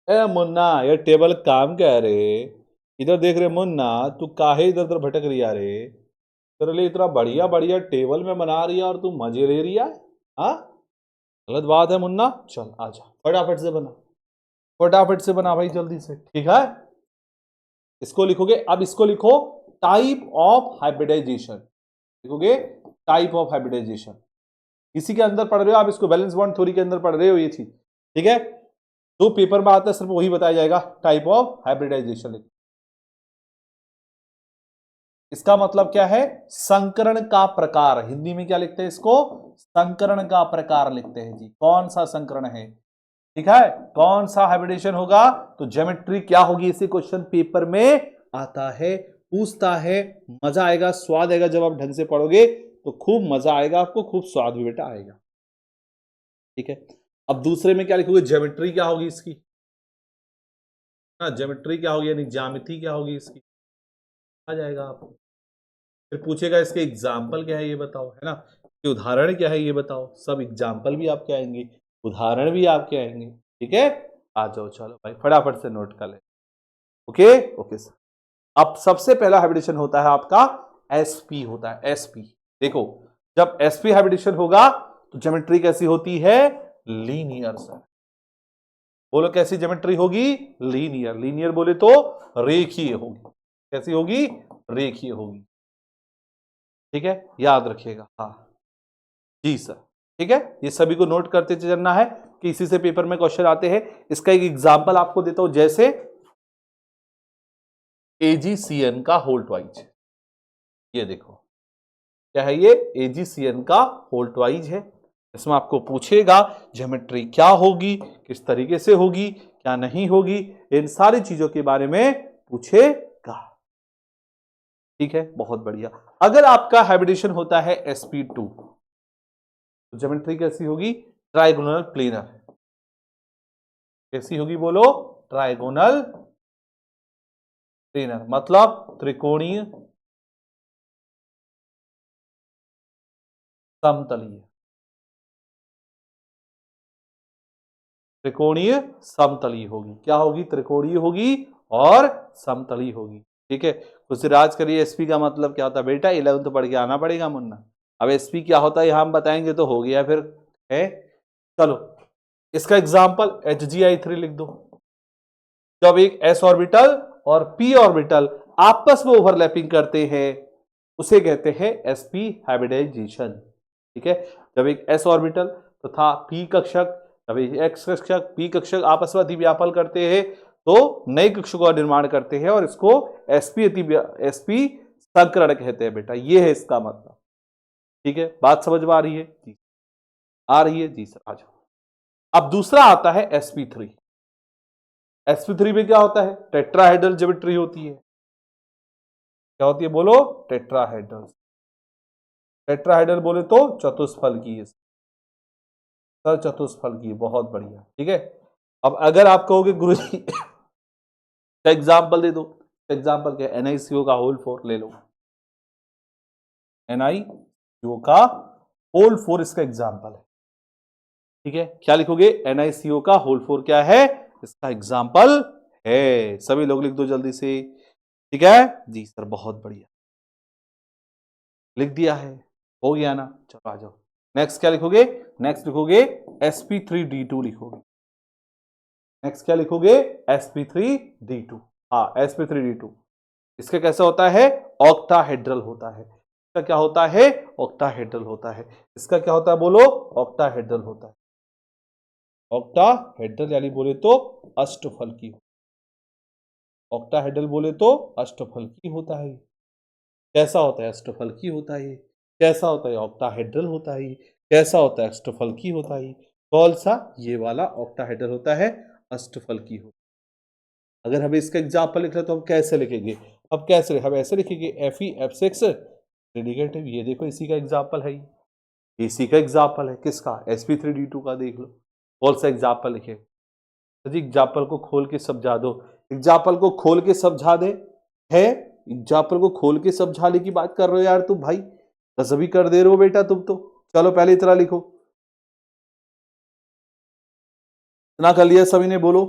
ए मुन्ना ये टेबल काम क्या है रे? इधर देख रहे मुन्ना, तू काहे इधर उधर भटक रही है रे? तेरे लिए इतना बढ़िया बढ़िया टेबल में बना रही है और तू मजे ले रही है? हाँ, गलत बात है मुन्ना। चल आजा, फटाफट से बना, फटाफट से बना भाई जल्दी से। ठीक है, इसको लिखोगे, अब इसको लिखो टाइप ऑफ हाइब्रिडाइजेशन। लिखोगे टाइप ऑफ हाइब्रिडाइजेशन, इसी के अंदर पढ़ रहे हो आप इसको, बैलेंस बॉन्ड थ्योरी के अंदर पढ़ रहे हो ये चीज। ठीक है, जो पेपर में आता है सिर्फ वही बताया जाएगा, टाइप ऑफ हाइब्रिडाइजेशन। इसका मतलब क्या है? संकरण का प्रकार। हिंदी में क्या लिखते हैं इसको? संकरण का प्रकार लिखते हैं जी। कौन सा संकरण है? ठीक है, कौन सा हाइब्रिडेशन होगा? तो ज्योमेट्री क्या होगी, इसी क्वेश्चन पेपर में आता है, पूछता है। मजा आएगा, स्वाद आएगा, जब आप ढंग से पढ़ोगे तो खूब मजा आएगा आपको, खूब स्वाद भी बेटा आएगा। ठीक है, अब दूसरे में क्या लिखोगे? ज्योमेट्री क्या होगी इसकी? हाँ ज्योमेट्री क्या होगी, यानी ज्यामिति क्या होगी इसकी, आ जाएगा आपको। फिर पूछेगा इसके एग्जाम्पल क्या है ये बताओ, है ना, कि उदाहरण क्या है ये बताओ। सब एग्जाम्पल भी आपके आएंगे, उदाहरण भी आपके आएंगे। ठीक है, आ जाओ, चलो भाई फटाफट से नोट कर ले। Okay okay sir. अब सबसे पहला हाइब्रिडेशन होता है आपका एसपी होता है, एसपी। देखो जब एसपी हाइब्रिडेशन होगा तो ज्योमेट्री कैसी होती है? Linear sir. बोलो कैसी ज्योमेट्री होगी? लीनियर। लीनियर बोले तो रेखीय होगी। कैसी होगी? रेखीय होगी। ठीक है, याद रखिएगा। हाँ जी सर। ठीक है, ये सभी को नोट करते चलना है कि इसी से पेपर में क्वेश्चन आते हैं। इसका एक एग्जांपल आपको देता हूं, जैसे एजीसीएन का होल ट्वाइज। ये देखो क्या है, ये एजीसीएन का होल ट्वाइज है। इसमें आपको पूछेगा ज्योमेट्री क्या होगी, किस तरीके से होगी, क्या नहीं होगी, इन सारी चीजों के बारे में पूछेगा। ठीक है, बहुत बढ़िया। अगर आपका हैबिटेशन होता है sp2 तो ज्योमेट्री कैसी होगी? Trigonal planar. कैसी होगी बोलो? ट्राइगोनल प्लेनर, मतलब त्रिकोणीय समतलीय। त्रिकोणीय समतलीय होगी। क्या होगी? त्रिकोणीय होगी और समतलीय होगी। ठीक है, कुछ राज करिए एसपी का मतलब क्या होता है बेटा? 11th पढ़ के आना पड़ेगा मुन्ना। अब एसपी क्या होता है यहां हम बताएंगे तो हो गया फिर है। चलो इसका एग्जांपल HgI3 लिख दो। जब एक s ऑर्बिटल और p ऑर्बिटल आपस में ओवरलैपिंग करते हैं उसे कहते हैं sp हाइब्रिडाइजेशन। ठीक है, जब एक s ऑर्बिटल तथा p कक्षक, जब एक x कक्षक p कक्षक आपस में अतिव्यापन करते हैं तो नए कक्षकों का निर्माण करते हैं और इसको sp संकरण कहते हैं बेटा। ये है इसका मतलब। ठीक है, बात समझ में आ रही है जी? आ रही है जी सर, आ जाओ। अब दूसरा आता है sp3। sp3 में क्या होता है? टेट्राहेड्रल ज्योमेट्री होती है। क्या होती है बोलो? टेट्राहेड्रल। टेट्राहेड्रल बोले तो चतुष्फल की, सर चतुष्फल की, बहुत बढ़िया। ठीक है, अब अगर आप कहोगे गुरुजी एग्जाम्पल दे दो, एग्जाम्पल क्या? NiCO का होल 4 ले लो। NiCO का होल 4 इसका एग्जाम्पल है। ठीक है, क्या लिखोगे? NiCO का होल 4 क्या है? इसका एग्जाम्पल है। सभी लोग लिख दो जल्दी से। ठीक है जी सर, बहुत बढ़िया, लिख दिया है, हो गया ना? चलो आ जाओ। नेक्स्ट क्या लिखोगे? नेक्स्ट लिखोगे sp3d2 लिखोगे। नेक्स्ट क्या लिखोगे? sp3d2। हाँ, sp3d2 इसका कैसा होता है? ऑक्टाहेड्रल होता है। इसका क्या होता है? ऑक्टाहेड्रल होता है। इसका क्या होता है बोलो? ऑक्टाहेड्रल होता है। ऑक्टाहेड्रल यानी बोले तो अष्टफल की। ऑक्टाहेड्रल बोले तो अष्टफल की होता है। कैसा होता है? अष्टफल की होता है। कैसा होता है? ऑक्टाहेड्रल होता है। कैसा होता है? अष्टफल की होता है। कौन सा? ये वाला ऑक्टाहेड्रल होता है, अष्टफल की होता है। अगर हमें इसका एग्जाम्पल लिखना तो हम कैसे लिखेंगे? अब कैसे? हम ऐसे लिखेंगे Fe F6 प्रेडिकेटिव। ये देखो इसी का एग्जाम्पल है, इसी का एग्जाम्पल है। किसका? sp3d2 का। देख लो कौन सा एग्जाम्पल लिखे। जी एग्जाम्पल को खोल के समझा दो। एग्जाम्पल को खोल के समझा दे है, एग्जाम्पल को खोल के समझाने की बात कर रहे हो यार तुम भाई, गजबी कर दे रहे हो बेटा तुम तो। चलो पहले इतना लिखो। इतना कर लिया सभी ने? बोलो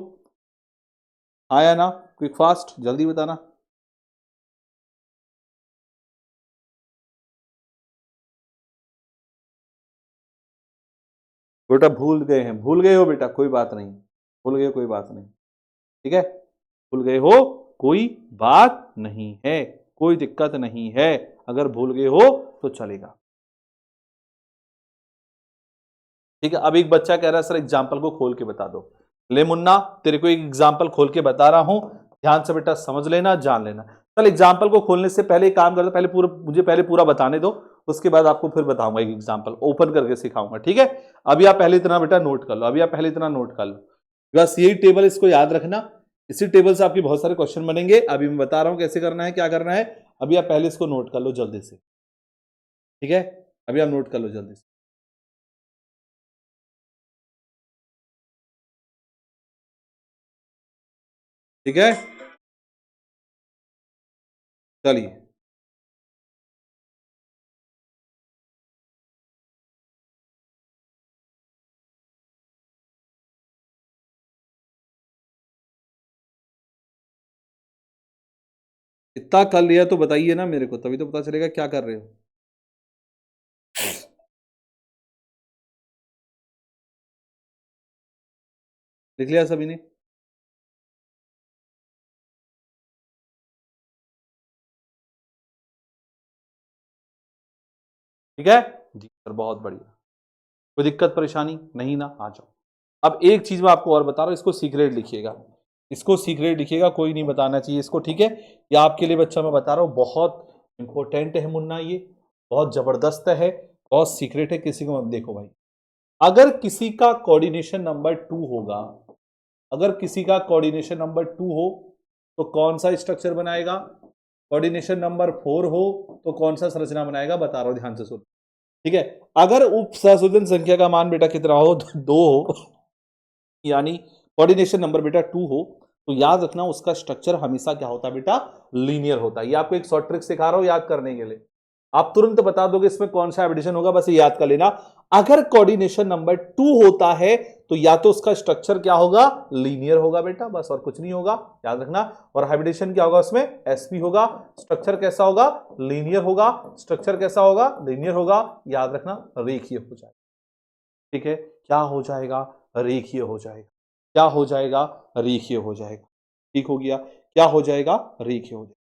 आया ना? क्विक फास्ट जल्दी बताना। बेटा भूल गए हैं? भूल गए हो बेटा? कोई बात नहीं, भूल गए कोई बात नहीं। ठीक है, भूल गए हो कोई बात नहीं है, कोई दिक्कत नहीं है। अगर भूल गए हो तो चलेगा। ठीक है, अब एक बच्चा कह रहा है सर एग्जाम्पल को खोल के बता दो। ले मुन्ना, तेरे को एक एग्जाम्पल खोल के बता रहा हूं, ध्यान से बेटा समझ लेना, जान लेना। चल एग्जाम्पल को खोलने से पहले एक काम कर दो, पहले पूरा मुझे पहले पूरा बताने दो, उसके बाद आपको फिर बताऊंगा एक एग्जाम्पल ओपन करके सिखाऊंगा। ठीक है, अभी आप पहले इतना बेटा नोट कर लो, अभी आप पहले इतना नोट कर लो, बस यही टेबल, इसको याद रखना। इसी टेबल से आपके बहुत सारे क्वेश्चन बनेंगे। अभी मैं बता रहा हूं कैसे करना है, क्या करना है। अभी आप पहले इसको नोट कर लो जल्दी से। ठीक है, अभी आप नोट कर लो जल्दी से। ठीक है, चलिए इतना कर लिया तो बताइए ना मेरे को, तभी तो पता चलेगा क्या कर रहे हो। लिख लिया सभी ने? ठीक है जी सर, बहुत बढ़िया। कोई दिक्कत परेशानी नहीं ना? आ जाओ। अब एक चीज मैं आपको और बता रहा हूं, इसको सीक्रेट लिखिएगा, इसको सीक्रेट लिखिएगा, कोई नहीं बताना चाहिए इसको। ठीक है, ये आपके लिए बच्चा मैं बता रहा हूं, बहुत इंपॉर्टेंट है मुन्ना, ये बहुत जबरदस्त है, बहुत सीक्रेट है, किसी को मत देखो भाई। अगर किसी का कोऑर्डिनेशन नंबर 2 होगा, अगर किसी का कोऑर्डिनेशन नंबर 2 हो तो कौन सा स्ट्रक्चर बनाएगा, कोऑर्डिनेशन नंबर 4 हो तो कौन सा संरचना बनाएगा, बता रहा हूं ध्यान से सुन। ठीक है, अगर उप सहसंयोजन संख्या का मान बेटा कितना हो, 2 हो, यानी कोऑर्डिनेशन नंबर बेटा 2 हो, तो याद रखना उसका स्ट्रक्चर हमेशा क्या होता है बेटा, लीनियर होता है। ये आपको एक शॉर्ट ट्रिक सिखा रहा हूं याद करने के लिए, आप तुरंत बता दोगे इसमें कौन सा एडिशन होगा, बस ये याद कर लेना। अगर कोऑर्डिनेशन नंबर 2 होता है तो या तो उसका स्ट्रक्चर क्या होगा, लीनियर होगा बेटा, बस और कुछ नहीं होगा, याद रखना। और हाइब्रिडेशन क्या होगा उसमें, एसपी होगा। स्ट्रक्चर कैसा होगा, लीनियर होगा। स्ट्रक्चर कैसा होगा, लीनियर होगा, याद रखना रेखीय हो जाएगा। ठीक है, क्या हो जाएगा, रेखीय हो जाएगा। क्या हो जाएगा, रेखीय हो जाएगा। ठीक हो गया, क्या हो जाएगा, रेखीय हो जाएगा।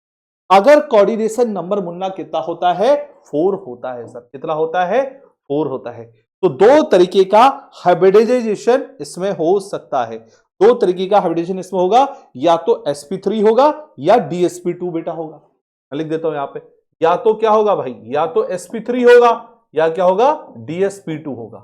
अगर कोऑर्डिनेशन नंबर मुन्ना कितना होता है, 4 होता है सर, कितना होता है, 4 होता है। तो दो तरीके का हाइब्रिडाइजेशन इसमें हो सकता है, दो तरीके का हाइब्रिडाइजेशन इसमें होगा, या तो sp3 होगा या dsp2 बेटा होगा। मैं लिख देता हूं यहां पे, या तो क्या होगा भाई, या तो sp3 होगा या क्या होगा, dsp2 होगा।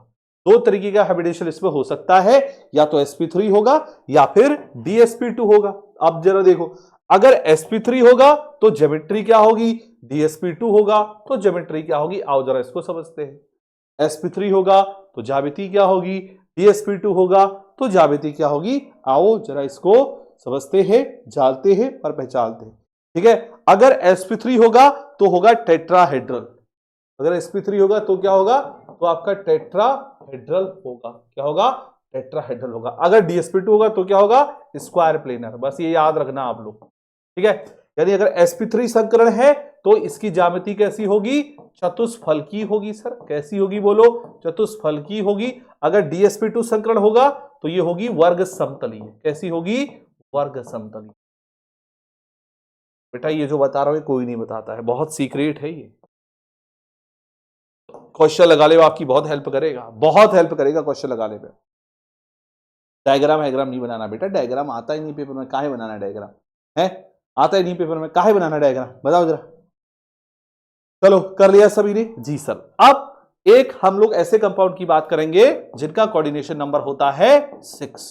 दो तरीके का हाइब्रिडेशन इसमें हो सकता है, या तो sp3 होगा या फिर dsp2 होगा। अब जरा देखो, अगर sp3 होगा तो ज्योमेट्री क्या होगी, dsp2 होगा तो ज्योमेट्री क्या होगी, आओ जरा इसको समझते हैं। sp3 होगा तो ज्यामिति क्या होगी, dsp2 होगा तो ज्यामिति क्या होगी, आओ जरा इसको समझते हैं, जानते हैं और पहचानते हैं। ठीक है, अगर sp3 होगा तो होगा टेट्राहेड्रल, अगर sp3 होगा तो क्या होगा, तो आपका टेट्राहेड्रल होगा, क्या होगा, टेट्राहेड्रल होगा। अगर dsp2 होगा तो क्या होगा, स्क्वायर प्लेनर, बस ये याद रखना आप लोग। ठीक है, यानी अगर sp3 संकरण है तो इसकी ज्यामिति कैसी होगी, चतुष्फलकी होगी सर, कैसी होगी बोलो, चतुष्फलकी होगी। अगर dsp2 संकरण होगा तो ये होगी वर्ग समतलीय, कैसी होगी, वर्ग समतलीय। बेटा ये जो बता रहा हूं कोई नहीं बताता है, बहुत सीक्रेट है ये। क्वेश्चन लगा ले, आपकी बहुत हेल्प करेगा, बहुत हेल्प करेगा क्वेश्चन लगाने पे। डायग्राम हैग्राम नहीं बनाना बेटा, डायग्राम आता ही नहीं पेपर में, काहे बनाना डायग्राम है, आता ही नहीं पेपर में, काहे बनाना डायग्राम, बताओ जरा। चलो कर लिया सभी ने, जी सर। अब एक हम लोग ऐसे कंपाउंड की बात करेंगे जिनका कोऑर्डिनेशन नंबर होता है 6।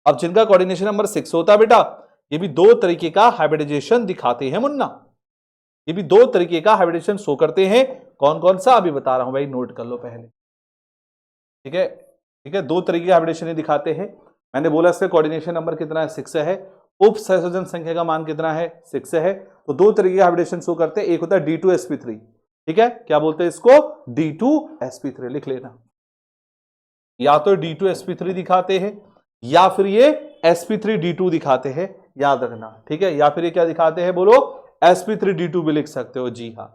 अब जिनका कोऑर्डिनेशन नंबर 6 होता है बेटा, ये भी दो तरीके का हाइब्रिडाइजेशन दिखाते हैं मुन्ना, ये भी दो तरीके का हाइब्रिडेशन शो करते हैं। कौन कौन सा अभी बता रहा हूं भाई, नोट कर लो पहले। ठीक है, ठीक है, दो तरीके का हाइब्रिडेशन दिखाते हैं। मैंने बोला इसका कोऑर्डिनेशन नंबर कितना है, 6 है। उप सहसंयोजन संख्या का मान कितना है, 6 है। तो दो तरीके का हाइब्रिडेशन शो करते हैं, एक होता है D2sp3। ठीक है, क्या बोलते हैं इसको, D2sp3 लिख लेना। या तो D2sp3 दिखाते हैं या फिर ये sp3d2 दिखाते हैं, याद रखना। ठीक है, या फिर ये क्या दिखाते हैं बोलो, sp3d2 भी लिख सकते हो, जी हाँ,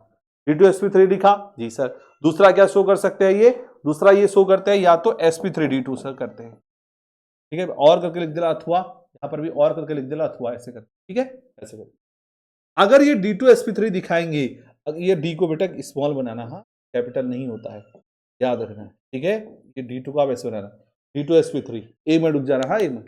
D2sp3 लिखा, जी सर। दूसरा क्या शो कर सकते हैं ये, दूसरा ये शो करते हैं या तो sp3d2 सर करते हैं। ठीक है, और करके लिख देना अथवा, यहां पर भी और करके लिख देना अथवा, ऐसे करके। ठीक है, ऐसे करके। अगर ये D2sp3 दिखाएंगे, ये D को बेटा स्मॉल बनाना, हाँ कैपिटल नहीं होता है, याद रखना। ठीक है, ये D2 का वैसे बनाना, D2sp3, ए में डूब जाना, हाँ ए में।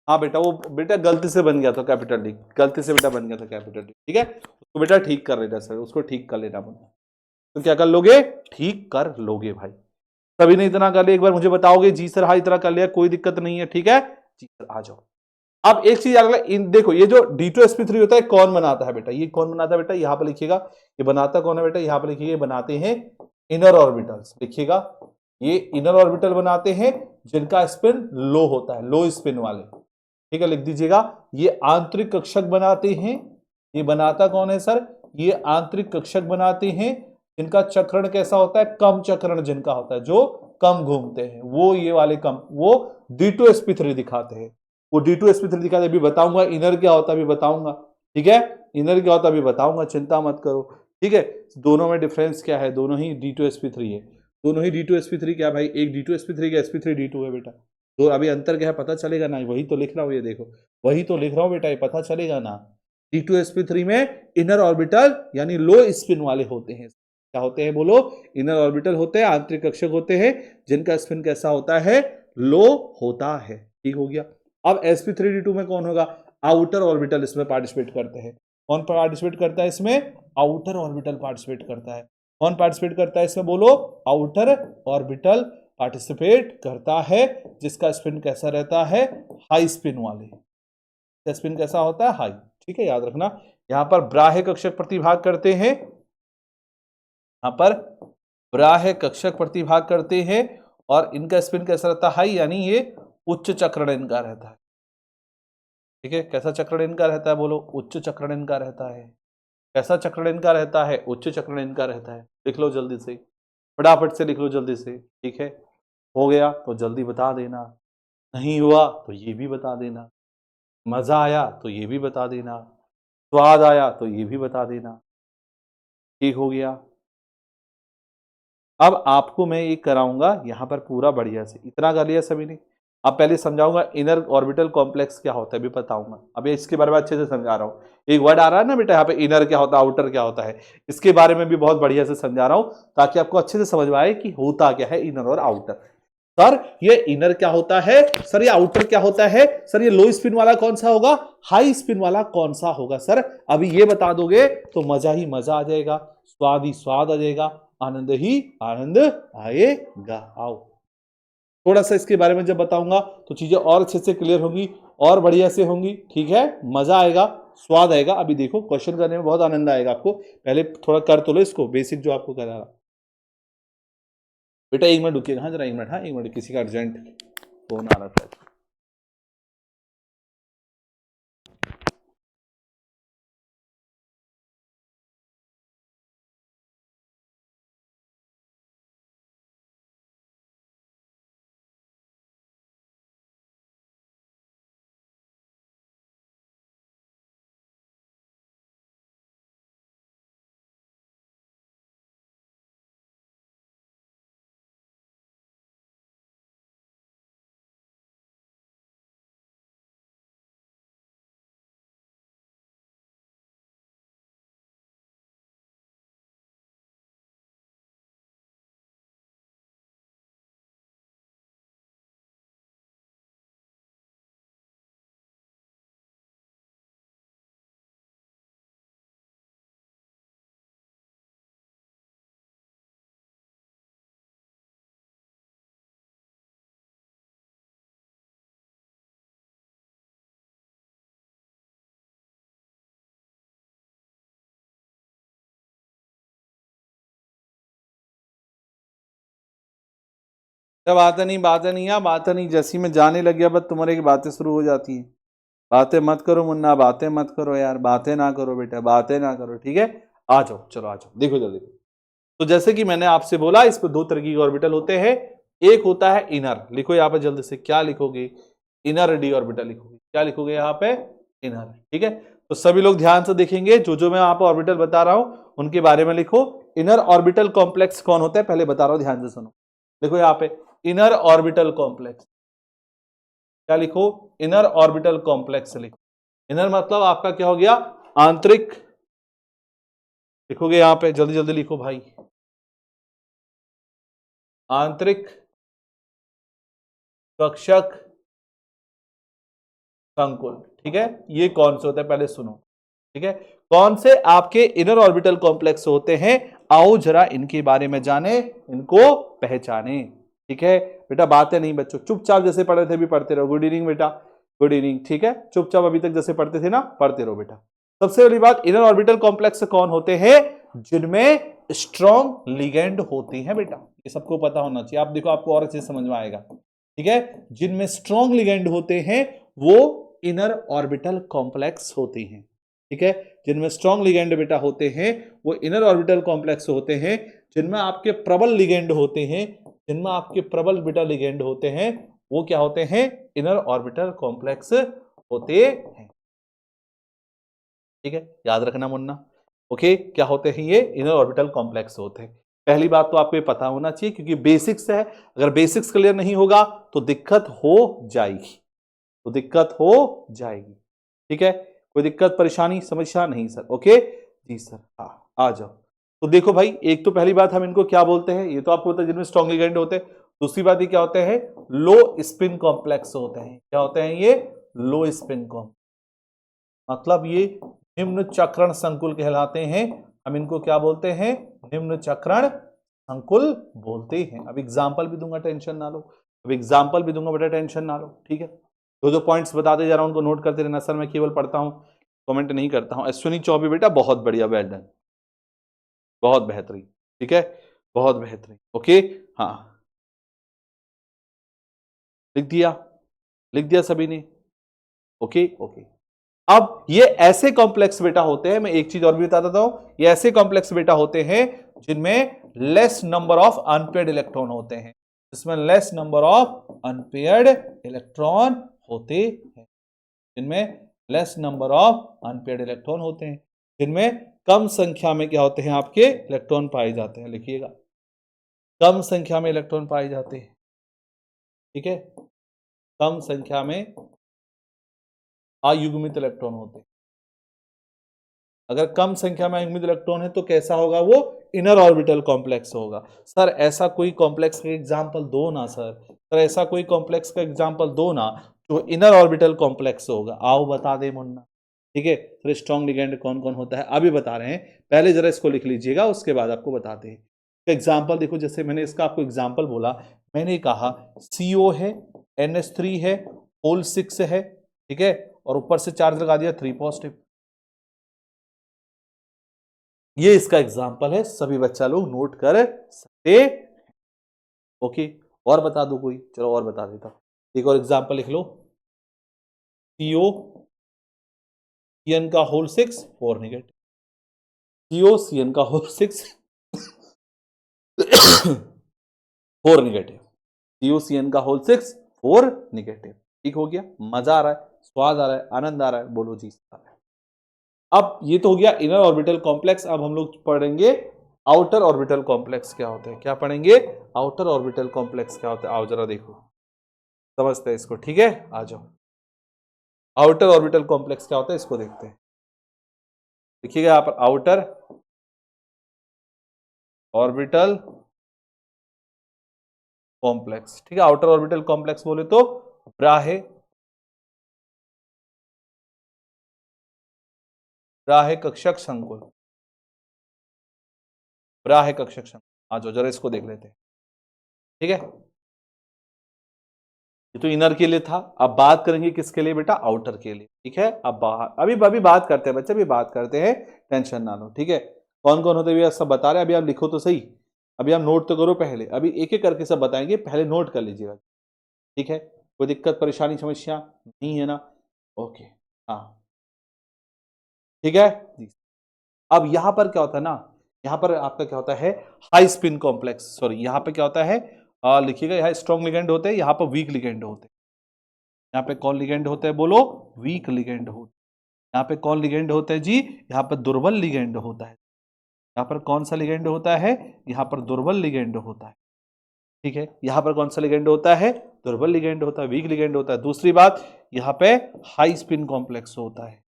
हाँ बेटा, वो बेटा गलती से बन गया था कैपिटल डी, गलती से बेटा बन गया था कैपिटल डी। ठीक है, उसको बेटा ठीक कर लेना सर, उसको ठीक कर लेना। तो क्या कर लोगे, ठीक कर लोगे भाई। सभी ने इतना कर लिया, एक बार मुझे बताओगे, जी सर हाँ इतना कर लिया, कोई दिक्कत नहीं है। ठीक है, जी सर आ जाओ। अब एक चीज अगला, देखो ये जो D2sp3 होता है कौन बनाता है बेटा, ये कौन बनाता है बेटा, यहां पर लिखिएगा, ये बनाता कौन है बेटा, यहां पर लिखिएगा, बनाते हैं इनर ऑर्बिटल्स, लिखिएगा ये इनर ऑर्बिटल बनाते हैं जिनका स्पिन लो होता है, लो स्पिन वाले। ठीक है, लिख दीजिएगा, ये आंतरिक कक्षक बनाते हैं, ये बनाता कौन है सर, ये आंतरिक कक्षक बनाते हैं जिनका चक्रण कैसा होता है, कम चक्रण जिनका होता है, जो कम घूमते हैं, वो ये वाले कम, वो D2sp3 दिखाते हैं, वो D2sp3 दिखाते हैं। अभी बताऊंगा इनर क्या होता है, अभी बताऊंगा। ठीक है, इनर क्या होता है अभी बताऊंगा, चिंता मत करो। ठीक है, दोनों में डिफरेंस क्या है, दोनों ही D2sp3 है, दोनों ही D2sp3 क्या भाई, एक D2sp3 का sp3d2 है बेटा। तो अभी अंतर क्या है पता चलेगा ना, वही तो लिख रहा हूं, ये देखो वही तो लिख रहा हूं बेटा, ये पता चलेगा ना। D2sp3 में इनर ऑर्बिटल यानी लो स्पिन वाले होते हैं। क्या होते हैं बोलो? इनर ऑर्बिटल होते हैं, आंतरिक कक्षक होते हैं, जिनका स्पिन कैसा होता है? लो होता है। ठीक हो गया। अब sp3d2 में कौन होगा? आउटर ऑर्बिटल इसमें पार्टिसिपेट करते हैं। कौन पार्टिसिपेट करता है इसमें? आउटर ऑर्बिटल पार्टिसिपेट करता है। कौन पार्टिसिपेट करता है इसमें बोलो? आउटर ऑर्बिटल पार्टिसिपेट करता है, जिसका स्पिन कैसा रहता है? हाई स्पिन वाले। स्पिन कैसा होता है? हाई। ठीक है, याद रखना। यहां पर बाह्य कक्षक प्रतिभाग करते हैं, यहां पर बाह्य कक्षक प्रतिभाग करते हैं और इनका स्पिन कैसा रहता है? हाई, यानी ये उच्च चक्रण इनका रहता है। ठीक है, कैसा चक्रण इनका रहता है बोलो? उच्च चक्रण इनका रहता है। कैसा चक्रण इनका रहता है? उच्च चक्रण इनका रहता है। लिख लो जल्दी से, फटाफट से लिख लो जल्दी से। ठीक है, हो गया तो जल्दी बता देना, नहीं हुआ तो ये भी बता देना, मजा आया तो ये भी बता देना, स्वाद आया तो ये भी बता देना। ठीक हो गया। अब आपको मैं एक कराऊंगा यहां पर पूरा बढ़िया से, इतना कर लिया सभी ने। अब पहले समझाऊंगा इनर ऑर्बिटल कॉम्प्लेक्स क्या होता है, भी बताऊंगा। अभी इसके बारे में अच्छे से समझा रहा हूँ। एक वर्ड आ रहा है ना बेटा यहाँ पे, इनर क्या होता है, आउटर क्या होता है, इसके बारे में भी बहुत बढ़िया से समझा रहा हूँ, ताकि आपको अच्छे से समझ में आए कि होता क्या है इनर और आउटर। सर ये इनर क्या होता है, सर ये आउटर क्या होता है, सर ये लो स्पिन वाला कौन सा होगा, हाई स्पिन वाला कौन सा होगा? सर अभी ये बता दोगे तो मजा ही मजा आ जाएगा, स्वाद ही स्वाद आ जाएगा, आनंद ही आनंद आएगा। आओ थोड़ा सा इसके बारे में जब बताऊंगा तो चीजें और अच्छे से क्लियर होंगी और बढ़िया से होंगी। ठीक है, मजा आएगा, स्वाद आएगा। अभी देखो क्वेश्चन करने में बहुत आनंद आएगा आपको। पहले थोड़ा कर तो लो इसको, बेसिक जो आपको करा रहा। बेटा 1 मिनट रुकिएगा, हाँ जरा 1 मिनट, हाँ 1 मिनट, किसी का अर्जेंट फोन आ रहा था। बात नहीं, बात नहीं, बात नहीं, जैसी मैं जाने लग गया बस तुम्हारे की बातें शुरू हो जाती हैं। बातें मत करो मुन्ना, बातें मत करो यार, बातें ना करो बेटा, बातें ना करो। ठीक है, आ जाओ, चलो आ जाओ, देखो जल्दी। तो जैसे कि मैंने आपसे बोला, इस पर 2 तरह की ऑर्बिटल होते हैं। एक होता है इनर, लिखो यहाँ पे जल्दी से, क्या लिखोगे? इनर डी ऑर्बिटल लिखोगे। क्या लिखोगे यहाँ पे? इनर। ठीक है, तो सभी लोग ध्यान से देखेंगे, जो जो मैं यहाँ पे ऑर्बिटल बता रहा हूं उनके बारे में लिखो। इनर ऑर्बिटल कॉम्प्लेक्स कौन होता है पहले बता रहा हूं, ध्यान से सुनो। देखो यहाँ पे इनर ऑर्बिटल कॉम्प्लेक्स, क्या लिखो? इनर ऑर्बिटल कॉम्प्लेक्स लिखो। इनर मतलब आपका क्या हो गया? आंतरिक। लिखोगे यहां पे, जल्दी जल्दी लिखो भाई, आंतरिक कक्षक संकुल। ठीक है, ये कौन से होते हैं पहले सुनो। ठीक है, कौन से आपके इनर ऑर्बिटल कॉम्प्लेक्स होते हैं, आओ जरा इनके बारे में जाने, इनको पहचाने। ठीक है बेटा, बातें नहीं बच्चों, चुपचाप जैसे पढ़े थे भी पढ़ते रहो। गुड इवनिंग बेटा, गुड इवनिंग। ठीक है, चुपचाप अभी तक जैसे पढ़ते थे ना, पढ़ते रहो बेटा। सबसे पहली बात, इनर ऑर्बिटल कॉम्प्लेक्स कौन होते हैं? जिनमें स्ट्रॉन्ग लिगेंड होते हैं बेटा, ये सबको पता होना चाहिए। आप देखो, आपको और अच्छे से समझ में आएगा। ठीक है, जिनमें स्ट्रॉन्ग लिगेंड होते हैं वो इनर ऑर्बिटल कॉम्प्लेक्स होते हैं। ठीक है, जिनमें स्ट्रॉन्ग लिगेंड बेटा होते हैं वो इनर ऑर्बिटल कॉम्प्लेक्स होते हैं। जिनमें आपके प्रबल लिगेंड होते हैं, जिनमें आपके प्रबल बेटा लिगेंड होते हैं, वो क्या होते हैं? इनर ऑर्बिटल कॉम्प्लेक्स होते हैं। ठीक है, याद रखना मुन्ना। ओके, क्या होते हैं ये? इनर ऑर्बिटल कॉम्प्लेक्स होते हैं। पहली बात तो आपको ये पता होना चाहिए, क्योंकि बेसिक्स है, अगर बेसिक्स क्लियर नहीं होगा तो दिक्कत हो जाएगी। तो दिक्कत हो जाएगी। ठीक है, कोई दिक्कत परेशानी समस्या नहीं सर? ओके जी सर, हाँ आ जाओ। तो देखो भाई, एक तो पहली बात हम इनको क्या बोलते हैं, ये तो आपको पता है जिनमें स्ट्रॉन्ग लिगेंड होते हैं। दूसरी बात ये क्या होते हैं, लो स्पिन कॉम्प्लेक्स होते हैं। क्या होते हैं ये? लो स्पिन कॉम्प्लेक्स, मतलब ये निम्न चक्रण संकुल कहलाते हैं। हम इनको क्या बोलते हैं? निम्न चक्रण संकुल बोलते हैं। अब एग्जाम्पल भी दूंगा, टेंशन ना लो। अब एग्जाम्पल भी दूंगा बेटा, टेंशन ना लो। ठीक है, जो पॉइंट्स बताते जा रहा हूं उनको नोट करते रहना। सर मैं केवल पढ़ता हूं, कमेंट नहीं करता हूं। अश्विनी चौबे बेटा बहुत बढ़िया, वेल डन, बहुत बेहतरीन। ठीक है, बहुत बेहतरीन। ओके, हाँ लिख दिया, लिख दिया सभी ने? Okay okay. अब ये ऐसे कॉम्प्लेक्स बेटा होते हैं, मैं एक चीज और भी बता देता हूं, ये ऐसे कॉम्प्लेक्स बेटा होते हैं जिनमें less number of unpaired electron होते हैं, जिसमें less number of unpaired electron होते हैं, जिनमें less number of unpaired electron होते हैं, जिनमें कम संख्या में क्या होते हैं आपके इलेक्ट्रॉन पाए जाते हैं। लिखिएगा, कम संख्या में इलेक्ट्रॉन पाए जाते हैं। ठीक है, कम संख्या में अयुग्मित इलेक्ट्रॉन होते हैं। अगर कम संख्या में अयुग्मित इलेक्ट्रॉन है तो कैसा होगा वो? इनर ऑर्बिटल कॉम्प्लेक्स होगा। सर ऐसा कोई कॉम्प्लेक्स का एग्जांपल दो ना सर, सर ऐसा कोई कॉम्प्लेक्स का एग्जांपल दो ना जो इनर ऑर्बिटल कॉम्प्लेक्स होगा। आओ बता दे मुन्ना। ठीक है, फिर स्ट्रॉन्ग लिगेंड कौन कौन होता है अभी बता रहे हैं, पहले जरा इसको लिख लीजिएगा, उसके बाद आपको बताते हैं। एग्जाम्पल देखो, जैसे मैंने इसका आपको एग्जाम्पल बोला, मैंने कहा CO है, NH3 है, होल 6 है, ठीक है, और ऊपर से चार्ज लगा दिया 3 पॉजिटिव। ये इसका एग्जाम्पल है, सभी बच्चा लोग नोट कर सकते। ओके, और बता दो कोई? चलो और बता देता हूं, एक और एग्जाम्पल लिख लो। CO CN का होल 6 4 नेगेटिव, CO CN का होल 6 4 नेगेटिव, CO CN का होल 6 4 नेगेटिव। ठीक हो गया? मजा आ रहा है, स्वाद आ रहा है, आनंद आ रहा है? बोलो जी। अब ये तो हो गया इनर ऑर्बिटल कॉम्प्लेक्स। अब हम लोग पढ़ेंगे आउटर ऑर्बिटल कॉम्प्लेक्स क्या होते हैं। क्या पढ़ेंगे? आउटर ऑर्बिटल कॉम्प्लेक्स क्या होते हैं। आओ जरा देखो, समझते हैं इसको। ठीक है, आ जाओ। आउटर ऑर्बिटल कॉम्प्लेक्स क्या होता है इसको देखते हैं। देखिएगा यहां पर आउटर ऑर्बिटल कॉम्प्लेक्स। ठीक है, आउटर ऑर्बिटल कॉम्प्लेक्स बोले तो ब्राहे ब्राहे कक्षक संकुल, ब्राहे कक्षक संकुल। आ जाओ जरा इसको देख लेते हैं। ठीक है, ये तो इनर के लिए था। अब बात करेंगे किसके लिए बेटा? आउटर के लिए। ठीक है, अब अभी बात करते हैं बच्चे, अभी बात करते हैं, टेंशन ना लो। ठीक है, कौन कौन होते हुए सब बता रहे हैं, अभी आप लिखो तो सही, अभी आप नोट तो करो पहले, अभी एक एक करके सब बताएंगे, पहले नोट कर लीजिएगा। ठीक है, कोई दिक्कत परेशानी समस्या नहीं है ना? ओके, हाँ ठीक है जी। अब यहां पर क्या होता है ना, यहां पर आपका क्या होता है? हाई स्पिन कॉम्प्लेक्स, सॉरी यहां पर क्या होता है, लिखिएगा, यहाँ स्ट्रॉन्ग लिगेंड होते हैं, यहाँ पर वीक लिगेंड होते हैं। यहाँ पे कौन लिगेंड होता है बोलो? वीक लिगेंड होता है। यहाँ पे कौन लिगेंड होता है जी? यहाँ पर दुर्बल लिगेंड होता है। यहाँ पर कौन सा लिगेंड होता है? यहाँ पर दुर्बल लिगेंड होता है। ठीक है, यहाँ पर कौन सा लिगेंड होता है? दुर्बल लिगेंड होता है, वीक लिगेंड होता है। दूसरी बात, यहाँ पे हाई स्पिन कॉम्प्लेक्स होता है।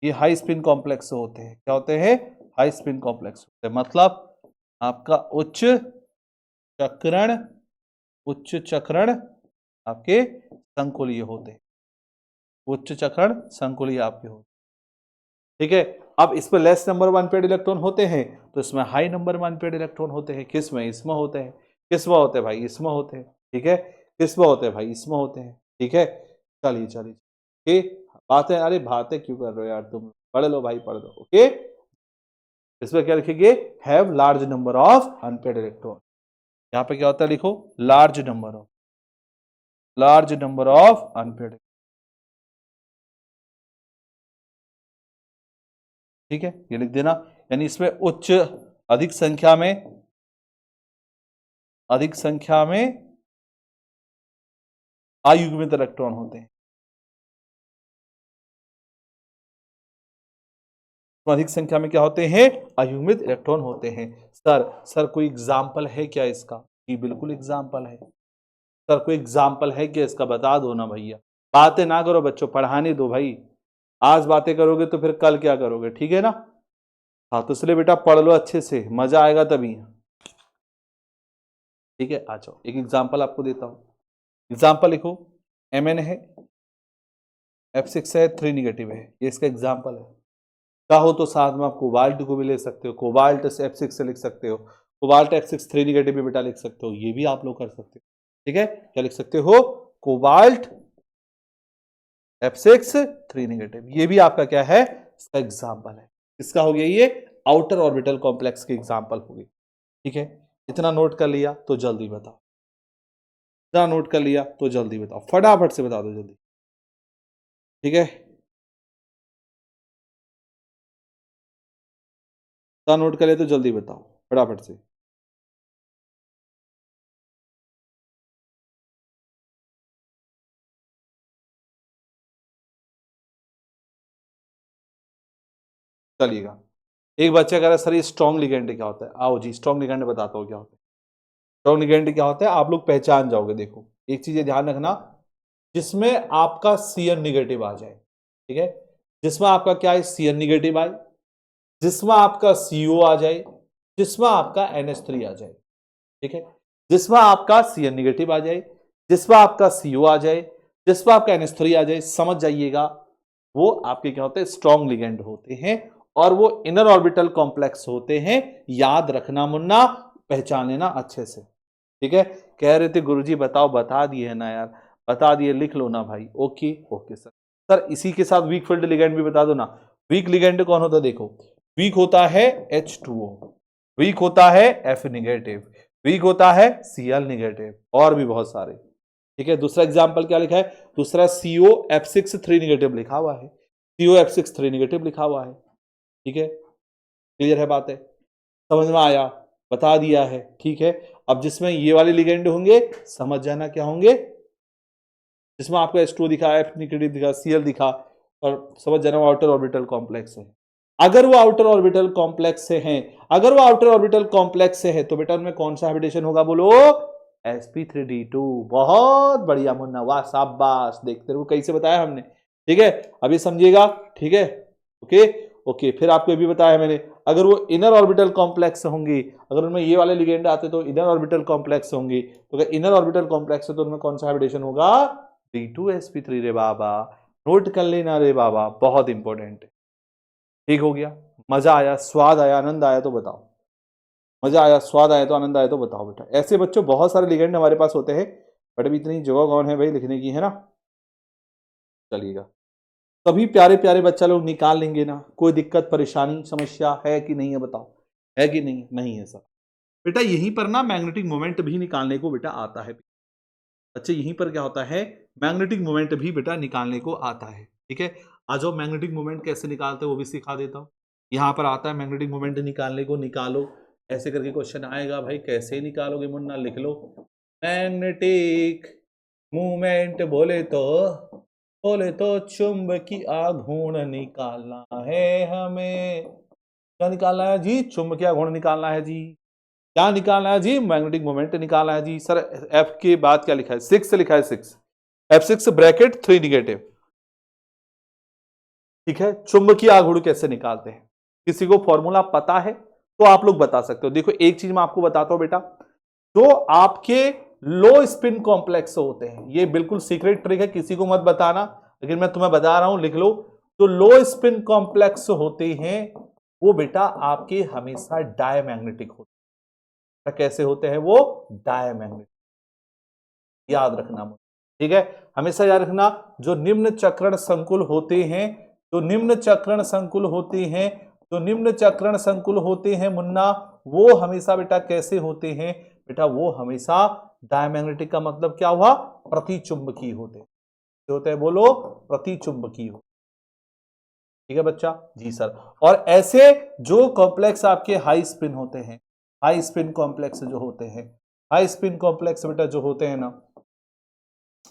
ये हाई स्पिन कॉम्प्लेक्स होते हैं। क्या होते हैं? हाई स्पिन कॉम्प्लेक्स होते हैं, मतलब आपका चक्रण उच्च चक्रण आपके संकुलीय होते हैं, उच्च चक्रण संकुलीय आपके होते हैं। ठीक है, अब इसमें less number one paid electron होते हैं, तो इसमें high number one paid electron होते हैं। किसमें? इसमें होते हैं। किसमें होते हैं भाई? इसमें होते हैं। ठीक है, किसमें होते हैं भाई? इसमें होते हैं। ठीक है, चलिए चलिए, ठीक बातें, अरे बातें क्यों कर रहे हो यार तुम? पढ़ लो भाई, पढ़ दो। ओके, इसमें क्या लिखेंगे? Have large number of unpaired electron. यहाँ पे क्या होता है लिखो, लार्ज नंबर ऑफ अनपेड। ठीक है, ये लिख देना, यानी इसमें अधिक संख्या में अयुग्मित इलेक्ट्रॉन होते हैं। तो अधिक संख्या में क्या होते हैं? अयुग्मित इलेक्ट्रॉन होते हैं। सर कोई एग्जाम्पल है क्या इसका? जी बिल्कुल एग्जाम्पल है। सर कोई एग्जाम्पल है क्या इसका? बता दो ना भैया। बातें ना करो बच्चों, पढ़ाने दो भाई। आज बातें करोगे तो फिर कल क्या करोगे, ठीक है ना। हाँ तो इसलिए बेटा पढ़ लो अच्छे से, मजा आएगा तभी, ठीक है। आ जाओ एक एग्जांपल आपको देता हूं। एग्जांपल लिखो, Mn है, F6 है, 3 निगेटिव है, ये इसका एग्जांपल है। चाहो तो साथ में आप कोबाल्ट को भी ले सकते हो, कोबाल्ट से F6 से लिख सकते हो, कोबाल्ट F6 3 निगेटिव भी बेटा लिख सकते हो, ये भी आप लोग कर सकते हो, ठीक है। क्या लिख सकते हो, कोबाल्ट F6 3 निगेटिव, ये भी आपका क्या है, इसका एग्जांपल है। इसका हो गया ये आउटर ऑर्बिटल कॉम्प्लेक्स की एग्जांपल हो गई, ठीक है। इतना नोट कर लिया तो जल्दी बताओ, इतना नोट कर लिया तो जल्दी बताओ, फटाफट से बता दो जल्दी, ठीक है। इतना नोट कर लिया तो जल्दी बताओ फटाफट से। चलिएगा, एक बच्चा कह रहा है सर ये स्ट्रॉन्ग लिगेंड क्या होता है। आओ जी स्ट्रॉन्ग लिगेंड बताता हूँ क्या होता है। स्ट्रॉन्ग लिगेंड क्या होता है आप लोग पहचान जाओगे। देखो एक चीज ध्यान रखना, जिसमें आपका Cn निगेटिव आ जाए, ठीक है, जिसमें आपका क्या है Cn निगेटिव आए, जिसमें आपका CO आ जाए, जिसमें आपका NH3 आ जाए, ठीक है, जिसमें आपका Cn निगेटिव आ जाए, जिसमें आपका CO आ जाए, जिसमें आपका NH3 आ जाए, समझ जाइएगा वो आपके क्या होते हैं, स्ट्रॉन्ग लिगेंड होते हैं, और वो इनर ऑर्बिटल कॉम्प्लेक्स होते हैं। याद रखना मुन्ना, पहचान लेना अच्छे से, ठीक है। कह रहे थे गुरुजी बताओ, बता दिए ना यार, बता दिए, लिख लो ना भाई। Okay okay sir. सर इसी के साथ वीक फील्ड लिगेंड भी बता दो ना। वीक लिगेंड कौन होता है, देखो वीक होता है H2O, वीक होता है F निगेटिव, वीक होता है Cl निगेटिव, और भी बहुत सारे, ठीक है। दूसरा एग्जांपल क्या लिखा है, दूसरा CO F6 3 निगेटिव लिखा हुआ है, CO F6 3 निगेटिव लिखा हुआ है, ठीक है। क्लियर है बात है, समझ में आया, बता दिया है, ठीक है। अब जिसमें ये वाले लिगेंड होंगे समझ जाना क्या होंगे, जिसमें आपको H2 दिखा, F निगेटिव दिखा, Cl दिखा, और समझ जाना वो आउटर ऑर्बिटल कॉम्प्लेक्स है। अगर वो आउटर ऑर्बिटल कॉम्प्लेक्स से हैं, अगर वो आउटर ऑर्बिटल कॉम्प्लेक्स से है तो बेटा उनमें कौन सा हैबिटेशन होगा, बोलो sp3d2। बहुत बढ़िया मुन्ना, वाह शाबाश, देखते रहो कैसे बताया हमने, ठीक है। अभी समझिएगा, ठीक है। ओके ओके, फिर आपको ये भी बताया मैंने, अगर वो इनर ऑर्बिटल कॉम्प्लेक्स होंगी, अगर उनमें ये वाले लिगेंड आते तो इनर ऑर्बिटल कॉम्प्लेक्स होंगी, तो अगर इनर ऑर्बिटल कॉम्प्लेक्स है तो उनमें कौन सा हैबिटेशन होगा, d2sp3 रे बाबा, नोट कर लेना रे बाबा, बहुत इंपॉर्टेंट है। ठीक हो गया, मजा आया, स्वाद आया, आनंद आया तो बताओ, मजा आया, स्वाद आया तो, आनंद आया तो बताओ बेटा। ऐसे बच्चों बहुत सारे लिगेंड हमारे पास होते हैं, बट अभी इतनी जगह कौन है भाई लिखने की, है ना। चलिएगा, सभी प्यारे प्यारे बच्चा लोग निकाल लेंगे ना, कोई दिक्कत परेशानी समस्या है कि नहीं है, बताओ है कि नहीं, नहीं है सर। बेटा यहीं पर ना मैग्नेटिक मोमेंट भी निकालने को बेटा आता है, अच्छा यहीं पर क्या होता है, मैग्नेटिक मोमेंट भी बेटा निकालने को आता है, ठीक है। आ जाओ मैग्नेटिक मोमेंट कैसे निकालते हैं वो भी सिखा देता हूं। यहां पर आता है मैग्नेटिक मोमेंट निकालने को, निकालो, ऐसे करके क्वेश्चन आएगा भाई, कैसे निकालोगे मुन्ना, लिख लो मैग्नेटिक मूवमेंट, बोले तो चुंबकीय आघूर्ण निकालना है हमें। क्या निकालना है जी, चुंबकीय आघूर्ण निकालना है जी। क्या निकालना है जी, मैग्नेटिक मोमेंट निकालना है जी। सर एफ के बाद क्या लिखा है, 6 लिखा है, 6 F6 ब्रैकेट 3 निगेटिव, ठीक है। चुंबकीय आघूर्ण कैसे निकालते हैं, किसी को फॉर्मूला पता है तो आप लोग बता सकते हो। देखो एक चीज मैं आपको बताता हूं बेटा, जो आपके लो स्पिन कॉम्प्लेक्स होते हैं, ये बिल्कुल सीक्रेट ट्रिक है, किसी को मत बताना, लेकिन मैं तुम्हें बता रहा हूं, लिख लो। जो लो स्पिन कॉम्प्लेक्स होते हैं वो बेटा आपके हमेशा डायमैग्नेटिक होते हैं। कैसे होते हैं वो, डायमैग्नेटिक, याद रखना, ठीक है। हमेशा याद रखना, जो निम्न चक्रण संकुल होते हैं, जो निम्न चक्रण संकुल होते हैं, जो निम्न चक्रण संकुल होते हैं मुन्ना, वो हमेशा बेटा कैसे होते हैं, बेटा वो हमेशा डायमैग्नेटिक का मतलब क्या हुआ, प्रतिचुंबकीय होते हैं, होते हैं बोलो, प्रतिचुंबकीय हो, ठीक है बच्चा जी सर। और ऐसे जो कॉम्प्लेक्स आपके हाई स्पिन होते हैं, हाई स्पिन कॉम्प्लेक्स जो होते हैं, हाई स्पिन कॉम्प्लेक्स बेटा जो होते हैं ना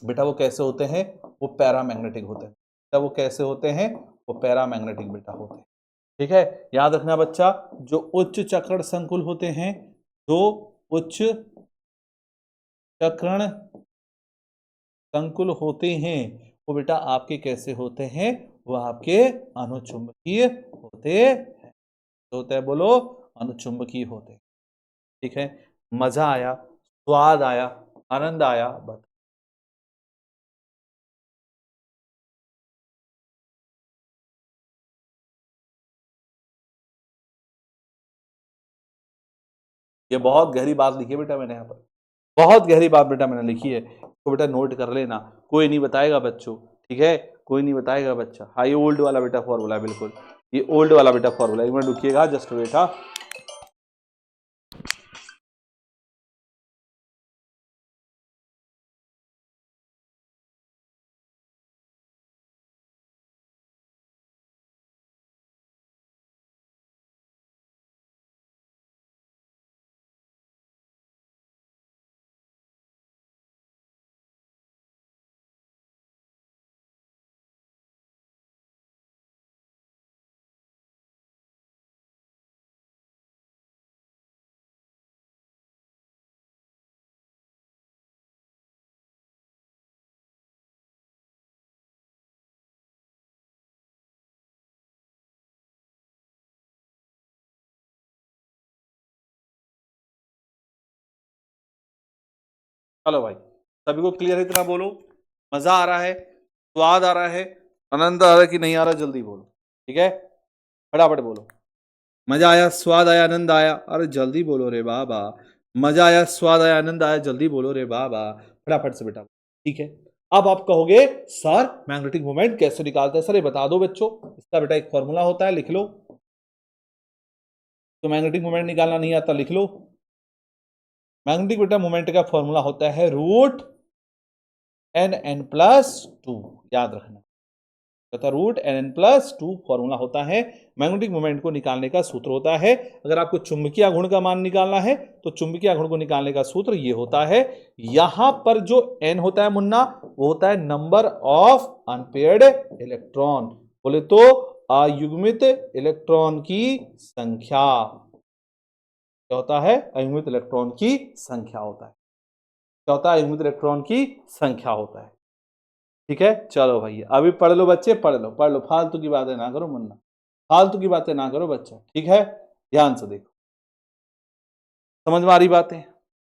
बेटा, वो कैसे होते हैं, वो पैरामैग्नेटिक होते हैं बेटा, वो कैसे होते हैं, वो पैरामैग्नेटिक बेटा होते हैं, ठीक है। याद रखना बच्चा, जो उच्च चक्रण संकुल होते हैं, जो उच्च चक्रण संकुल होते हैं वो बेटा आपके कैसे होते हैं, वो आपके अनुचुंबकीय होते हैं। होता है बोलो, अनुचुंबकीय होते हैं। ठीक है, मजा आया, स्वाद आया, आनंद आया, बस। ये बहुत गहरी बात लिखी है बेटा मैंने यहाँ पर, बहुत गहरी बात बेटा मैंने लिखी है, तो बेटा नोट कर लेना। कोई नहीं बताएगा बच्चों, ठीक है, कोई नहीं बताएगा बच्चा। हाँ ये ओल्ड वाला बेटा फॉर्मूला है, बिल्कुल ये ओल्ड वाला बेटा फॉर्मूला है। एक मिनट रुकिएगा, जस्ट बेटा। चलो भाई, सभी को क्लियर है? इतना बोलो, मजा आ रहा है, स्वाद आ रहा है, आनंद आ रहा है कि नहीं आ रहा? जल्दी बोलो, ठीक है, फटाफट बोलो। मजा आया, स्वाद आया, आनंद आया, अरे जल्दी बोलो रे बाबा। मजा आया, स्वाद आया, आनंद आया, जल्दी बोलो रे बाबा, फटाफट से बेटा। ठीक है, अब आप कहोगे सर मैग्नेटिक मोमेंट कैसे निकालते हैं? सर ये बता दो बच्चों, इसका बेटा एक फॉर्मूला होता है, लिख लो। तो मैग्नेटिक मोमेंट निकालना नहीं आता, लिख लो। मैग्नेटिक बेटा मोमेंट का फॉर्मूला होता है रूट n+2, याद रखना, तथा रूट n+2 फॉर्मूला होता है। मैग्नेटिक मोमेंट को निकालने का सूत्र होता है, अगर आपको चुंबकीय आघूर्ण का मान निकालना है तो चुंबकीय आघूर्ण को निकालने का सूत्र ये होता है। यहां पर जो n होता है मुन्ना, वो होता है नंबर ऑफ अनपेयर्ड इलेक्ट्रॉन, बोले तो अयुग्मित इलेक्ट्रॉन की संख्या। क्या होता है? अयुग्मित इलेक्ट्रॉन की संख्या होता है। क्या होता है? अयुग्मित इलेक्ट्रॉन की संख्या होता है। ठीक है, चलो भैया अभी पढ़ लो बच्चे, पढ़ लो पढ़ लो, फालतू की बातें ना करो मुन्ना, फालतू की बातें ना करो बच्चा, ठीक है, ध्यान से देखो। समझ में आ रही बातें?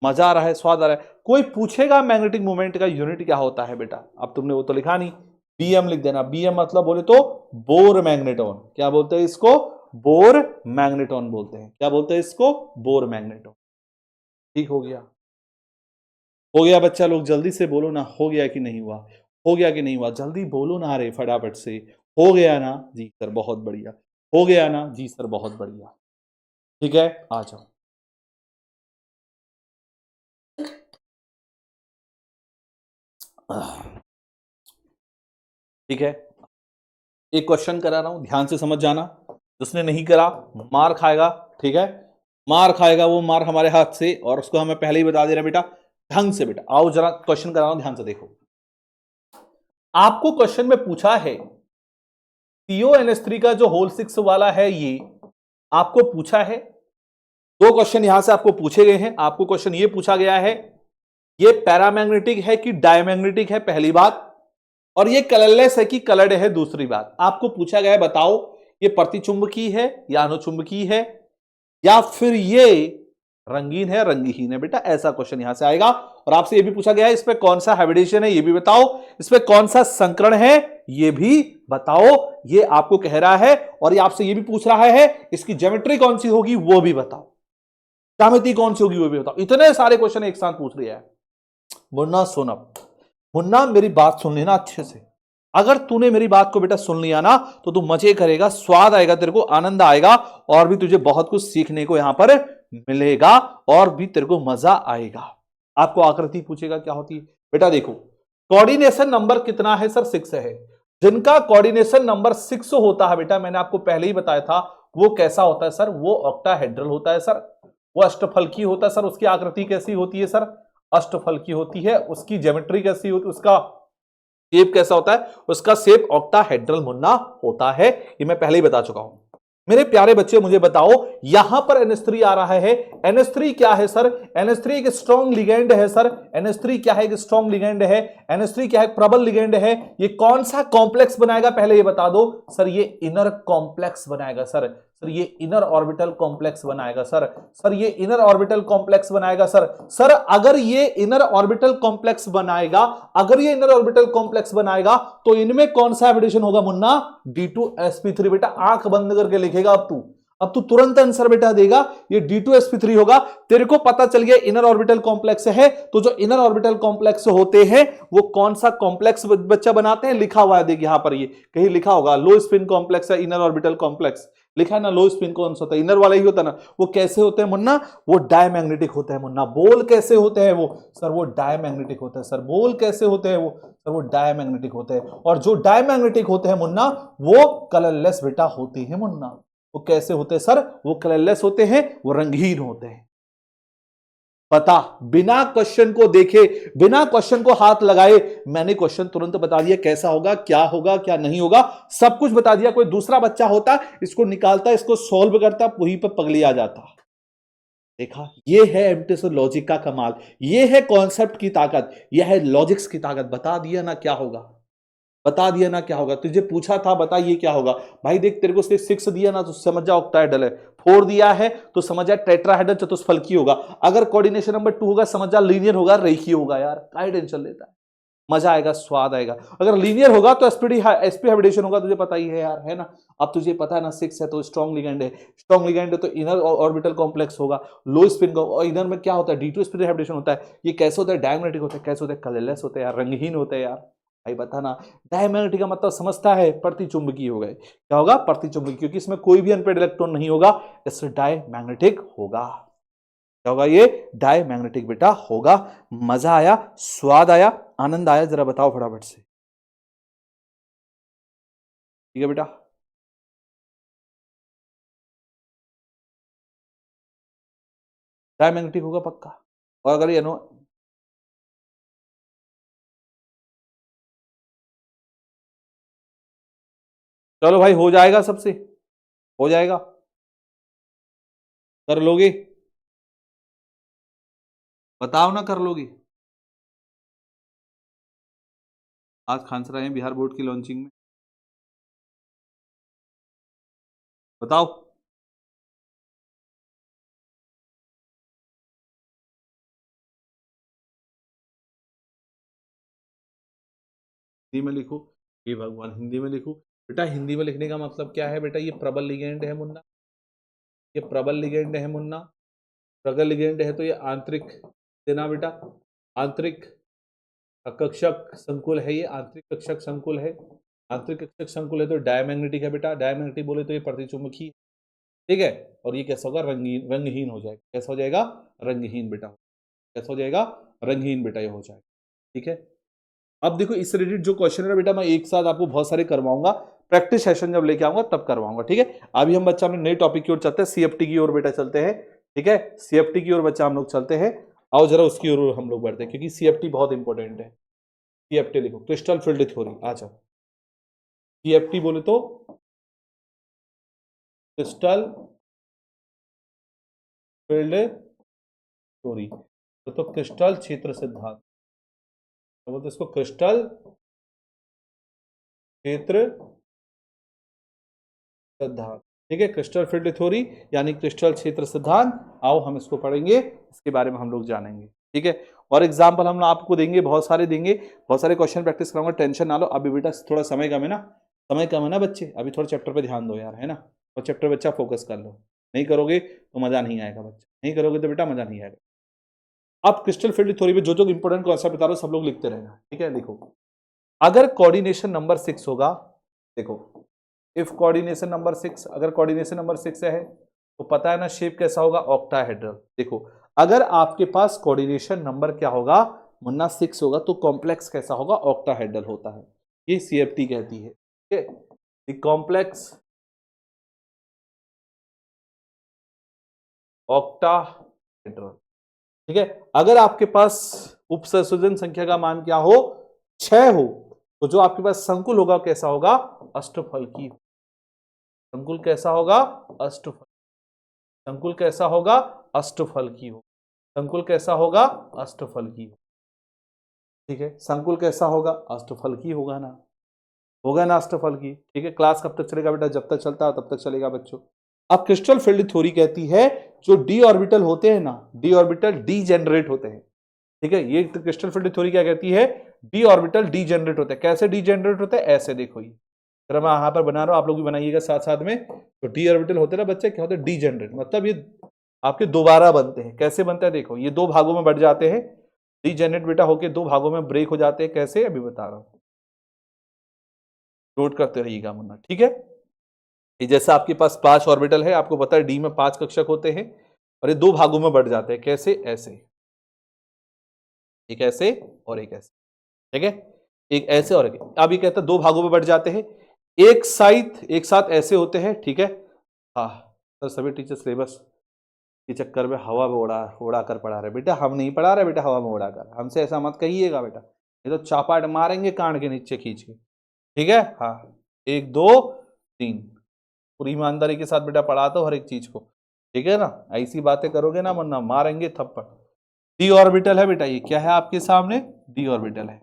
मजा आ रहा है, स्वाद आ रहा है? कोई पूछेगा मैग्नेटिक मोमेंट का यूनिट क्या होता है बेटा, अब तुमने वो तो लिखा नहीं, बीएम लिख देना। बीएम मतलब बोले तो बोर मैग्नेटॉन। क्या बोलते हैं इसको? बोर मैग्नेटॉन बोलते हैं। क्या बोलते हैं इसको? Bore magneton. ठीक हो गया? हो गया बच्चा लोग जल्दी से बोलो ना, हो गया कि नहीं हुआ? हो गया कि नहीं हुआ? जल्दी बोलो ना रे फटाफट से। हो गया ना? जी सर बहुत बढ़िया। हो गया ना? जी सर बहुत बढ़िया। ठीक है, आ जाओ। ठीक है, एक क्वेश्चन करा रहा हूं, ध्यान से समझ जाना। जिसने नहीं करा मार खाएगा, ठीक है, मार खाएगा, वो मार हमारे हाथ से, और उसको हमें पहले ही बता दे रहा बेटा, ढंग से बेटा। आओ जरा क्वेश्चन करा रहा हूं, ध्यान से देखो। आपको क्वेश्चन में पूछा है CONH3 का जो होल 6 वाला है, ये आपको पूछा है। दो क्वेश्चन यहां से आपको पूछे गए हैं। आपको क्वेश्चन ये पूछा गया है, ये पैरामैग्नेटिक है कि डायमैग्नेटिक है, पहली बात, और ये कलरलेस है कि कलर्ड है, दूसरी बात। आपको पूछा गया है बताओ ये प्रतिचुंबकीय है या अनुचुंबकीय है, या फिर ये रंगीन है रंगहीन है। बेटा ऐसा क्वेश्चन यहां से आएगा। और आपसे ये भी पूछा गया है इस पे कौन सा हाइब्रिडेशन है, ये भी बताओ। इस पे कौन सा संकरण है, ये भी बताओ। ये आपको कह रहा है। और ये आपसे ये भी पूछ रहा है इसकी ज्योमेट्री कौन सी होगी, वो भी बताओ। ज्यामिति कौन सी होगी, वो भी बताओ। इतने सारे क्वेश्चन एक साथ पूछ रहा है। मुन्ना सुन, अब मुन्ना मेरी बात सुन लेना अच्छे से। अगर तूने मेरी बात को बेटा सुन लिया ना, तो तू मजे करेगा, स्वाद आएगा, तेरे को आनंद आएगा, और भी तुझे बहुत कुछ सीखने को यहां पर मिलेगा, और भी तेरे को मजा आएगा। आपको आकृति पूछेगा क्या होती है बेटा, देखो कोऑर्डिनेशन नंबर कितना है सर? 6 है। जिनका कोऑर्डिनेशन नंबर 6 होता है बेटा, मैंने आपको पहले ही बताया था, वो कैसा होता है सर? वो ऑक्टाहेड्रल होता है सर, वो अष्टफलकी होता है सर। उसकी आकृति कैसी होती है सर? अष्टफलकी होती है। उसकी ज्योमेट्री कैसी होती है? उसका शेप कैसा होता है? उसका शेप ऑक्टाहेड्रल मुन्ना होता है। ये मैं पहले ही बता चुका हूं। मेरे प्यारे बच्चे मुझे बताओ, यहां पर NH3 आ रहा है। NH3 क्या है सर? NH3 एक स्ट्रॉन्ग लिगेंड है सर। NH3 क्या है? एक स्ट्रॉन्ग लिगेंड है। NH3 क्या है? प्रबल लिगेंड है। ये कौन सा कॉम्प्लेक्स बनाएगा पहले ये बता दो सर। ये इनर कॉम्प्लेक्स बनाएगा सर। सर ये इनर ऑर्बिटल कॉम्प्लेक्स बनाएगा सर। सर ये इनर ऑर्बिटल कॉम्प्लेक्स बनाएगा सर। सर अगर ये इनर ऑर्बिटल कॉम्प्लेक्स बनाएगा, अगर ये इनर ऑर्बिटल कॉम्प्लेक्स बनाएगा तो इनमें कौन सा एडिशन होगा मुन्ना? D2sp3। बेटा आंख बंद करके लिखेगा अब तू तुरंत आंसर बेटा देगा। ये D2sp3 होगा। तेरे को पता चल गया इनर ऑर्बिटल कॉम्प्लेक्स है। तो जो इनर ऑर्बिटल कॉम्प्लेक्स होते हैं वो कौन सा कॉम्प्लेक्स बच्चा बनाते हैं? लिखा हुआ है, देखिए यहां पर, ये कहीं लिखा होगा लो स्पिन कॉम्प्लेक्स है इनर ऑर्बिटल कॉम्प्लेक्स। लिखा है ना, लो स्पिन कौन सा होता है? इनर वाला ही होता है ना। वो कैसे होते हैं मुन्ना? वो डायमैग्नेटिक होते हैं मुन्ना। बोल कैसे होते हैं वो? सर वो डायमैग्नेटिक होते हैं सर। बोल कैसे होते हैं वो? सर वो डायमैग्नेटिक होते हैं। और जो डायमैग्नेटिक होते हैं मुन्ना वो कलरलेस बेटा होते हैं मुन्ना। वो कैसे होते हैं सर? वो कलरलेस होते हैं, वो रंगीन होते हैं। पता, बिना क्वेश्चन को देखे, बिना क्वेश्चन को हाथ लगाए मैंने क्वेश्चन तुरंत बता दिया कैसा होगा, क्या नहीं होगा, सब कुछ बता दिया। कोई दूसरा बच्चा होता इसको निकालता, इसको सॉल्व करता, वहीं पर पगली आ जाता। देखा, ये है एमटीएस लॉजिक का कमाल, ये है कॉन्सेप्ट की ताकत, यह है लॉजिक्स की ताकत। बता दिया ना क्या होगा, बता दिया ना क्या होगा। तुझे पूछा था बता ये क्या होगा, भाई देख तेरे को सिर्फ 6 दिया ना तो समझ जा ऑक्टाहेड्रल है। 4 दिया है तो समझ जा टेट्राहेड्रल चतुष्फलकी होगा। अगर कोऑर्डिनेशन नंबर 2 होगा समझ जा लीनियर होगा, रेखीय होगा। यार काय टेंशन लेता है, मजा आएगा, स्वाद आएगा। अगर लीनियर होगा तो एसपी हाइब्रिडेशन होगा, तुझे पता ही है यार, है ना। अब तुझे पता है ना 6 है तो स्ट्रॉन्ग लिगेंड है, स्ट्रॉन्ग लिगेंड है तो इनर ऑर्बिटल कॉम्प्लेक्स होगा, लो स्पिन का। और इनर में क्या होता है? D2sp3 हाइब्रिडेशन होता है। ये कैसे होता है? डायमैग्नेटिक होता है। कैसे होता है? कलरलेस होते हैं यार, रंगहीन होते हैं यार। भाई बता ना, डायमैग्नेटिक का मतलब समझता है? प्रतिचुंबकीय हो गए। क्या होगा? प्रतिचुंबकीय, क्योंकि इसमें कोई भी अनपेड इलेक्ट्रॉन नहीं होगा, इससे डायमैग्नेटिक होगा। क्या होगा? ये डायमैग्नेटिक बेटा होगा। मजा आया, स्वाद आया, आनंद आया? जरा बताओ फटाफट से। ठीक है बेटा, डायमैग्नेटिक होगा पक्का। और अगर ये नो, चलो भाई हो जाएगा सबसे, हो जाएगा, कर लोगे? बताओ ना, कर लोगे? आज खान सर आए हैं बिहार बोर्ड की लॉन्चिंग में, बताओ। हिंदी में लिखो, ये भगवान हिंदी में लिखो। बेटा हिंदी में लिखने का मतलब क्या है बेटा? ये प्रबल लिगेंड है मुन्ना, ये प्रबल लिगेंड है मुन्ना। प्रबल लिगेंड है तो ये आंतरिक देना बेटा, आंतरिक कक्षक संकुल है, ये आंतरिक कक्षक संकुल है। आंतरिक कक्षक संकुल है तो डायमैग्नेटिक है बेटा। डायमैग्नेटिक बोले तो ये प्रतिचुंबकीय, ठीक है। और ये कैसा होगा? रंगीन, रंगहीन हो जाएगा। कैसा हो जाएगा? रंगहीन बेटा। कैसा हो जाएगा? रंगहीन बेटा ये हो जाएगा, ठीक है। अब देखो इस रिलेटेड जो क्वेश्चन है बेटा मैं एक साथ आपको बहुत सारे करवाऊंगा, प्रैक्टिस सेशन जब लेके आऊंगा तब करवाऊंगा, ठीक है। अभी हम बच्चा अपने नए टॉपिक की ओर चलते हैं, सीएफटी की ओर बेटा चलते हैं, ठीक है। सीएफटी की ओर बच्चा हम लोग चलते हैं, आओ जरा उसकी ओर हम लोग बढ़ते हैं, क्योंकि सीएफटी बहुत इंपॉर्टेंट है। सीएफटी लिखो, क्रिस्टल फील्ड थ्योरी। आ जाओ, सीएफटी बोले तो क्रिस्टल फील्ड थ्योरी, तो क्रिस्टल क्षेत्र सिद्धांत बोलते, इसको क्रिस्टल क्षेत्र सिद्धांत, ठीक है। क्रिस्टल फील्ड थ्योरी यानी क्रिस्टल क्षेत्र सिद्धांत, आओ हम इसको पढ़ेंगे, इसके बारे में हम लोग जानेंगे, ठीक है। और एग्जाम्पल हम आपको देंगे, बहुत सारे देंगे, बहुत सारे क्वेश्चन प्रैक्टिस कराऊंगा, टेंशन ना लो। अभी बेटा थोड़ा समय कम है ना, समय कम है ना बच्चे, अभी थोड़ा चैप्टर पे ध्यान दो यार, है ना। और चैप्टर बच्चा फोकस कर लो, नहीं करोगे तो मजा नहीं आएगा बच्चा, नहीं करोगे तो बेटा मजा नहीं आएगा। आप क्रिस्टल फील्ड थ्योरी में जो जो इंपॉर्टेंट कॉन्सेप्ट बता रहे हो सब लोग लिखते रहना, ठीक है। देखो अगर कोऑर्डिनेशन नंबर 6 होगा, देखो इफ कोऑर्डिनेशन नंबर 6, अगर कोऑर्डिनेशन नंबर 6 है तो पता है ना शेप कैसा होगा? ऑक्टाहेड्रल। देखो अगर आपके पास कोऑर्डिनेशन नंबर क्या होगा मुन्ना? 6 होगा तो कॉम्प्लेक्स कैसा होगा? ऑक्टाहेड्रल होता है, ये सीएफटी कहती है, ठीक है। कॉम्प्लेक्स ऑक्टाहेड्रल, ठीक है। अगर आपके पास उपसंयोजन संख्या का मान क्या हो? 6 हो, तो जो आपके पास संकुल होगा कैसा होगा? अष्टफलकी। संकुल कैसा होगा? अष्टफल। संकुल कैसा होगा? अष्टफल की हो। संकुल कैसा होगा? अष्टफल की हो। ठीक है, संकुल कैसा होगा? अष्टफल की होगा ना, होगा ना अष्टफल की। ठीक है, क्लास कब तक चलेगा बेटा? जब तक चलता है तब तक चलेगा बच्चों। अब क्रिस्टल फील्ड थ्योरी कहती है जो डी ऑर्बिटल होते हैं ना, डी ऑर्बिटल डीजेनरेट होते हैं। ठीक है, ये क्रिस्टल फील्ड थ्योरी क्या कहती है? डी ऑर्बिटल डीजेनरेट होते हैं। कैसे डीजेनरेट होते हैं? ऐसे देखो, ये मैं यहां पर बना रहा हूं, आप लोग भी बनाइएगा साथ साथ में। तो डी ऑर्बिटल होते हैं ना बच्चे, क्या होते हैं? डीजेनरेट, मतलब ये आपके दोबारा बनते हैं। कैसे बनता है देखो, ये दो भागों में बढ़ जाते हैं। डीजेनरेट बेटा होके दो भागों में ब्रेक हो जाते हैं। कैसे? अभी बता रहा हूं, नोट करते रहिएगा मुन्ना। ठीक है, ये जैसे आपके पास 5 ऑर्बिटल है, आपको पता है डी में 5 कक्षक होते हैं और ये दो भागों में बढ़ जाते हैं। कैसे? ऐसे, एक ऐसे और एक ऐसे। ठीक है, एक ऐसे और एक। अब ये कहता है दो भागों में बढ़ जाते हैं, एक साथ ऐसे होते हैं। ठीक है, हाँ सर, सभी टीचर सिलेबस के चक्कर में हवा में उड़ा कर पढ़ा रहे। बेटा हम नहीं पढ़ा रहे बेटा हवा में उड़ा कर, हमसे ऐसा मत कहिएगा बेटा, ये तो चापाट मारेंगे कान के नीचे खींच के। ठीक है, हाँ 1 2 3, पूरी ईमानदारी के साथ बेटा पढ़ाता हूं हर एक चीज को। ठीक है ना, ऐसी बातें करोगे ना वरना मारेंगे थप्पड़। डी ऑर्बिटल है बेटा, ये क्या है आपके सामने? डी ऑर्बिटल है।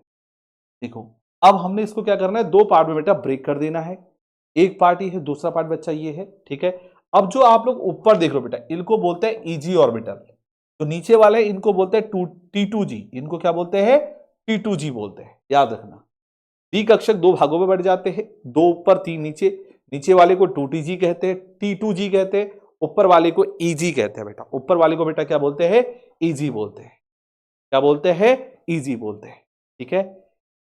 देखो, अब हमने इसको क्या करना है? दो पार्ट में बेटा ब्रेक कर देना है। एक पार्ट ये है, दूसरा पार्ट बच्चा ये है। ठीक है, अब जो आप लोग ऊपर देख लो बेटा, इनको बोलते हैं ईजी ऑर्बिटल। तो नीचे वाले इनको बोलते हैं T2G। इनको क्या बोलते हैं? T2G बोलते हैं, याद रखना। डी कक्षक दो भागों में बढ़ जाते हैं, दो ऊपर तीन नीचे। नीचे वाले को 2TG कहते हैं, T2G कहते हैं। ऊपर वाले को EG कहते हैं बेटा। ऊपर वाले को बेटा क्या बोलते हैं? EG बोलते हैं। क्या बोलते हैं? EG बोलते हैं। ठीक है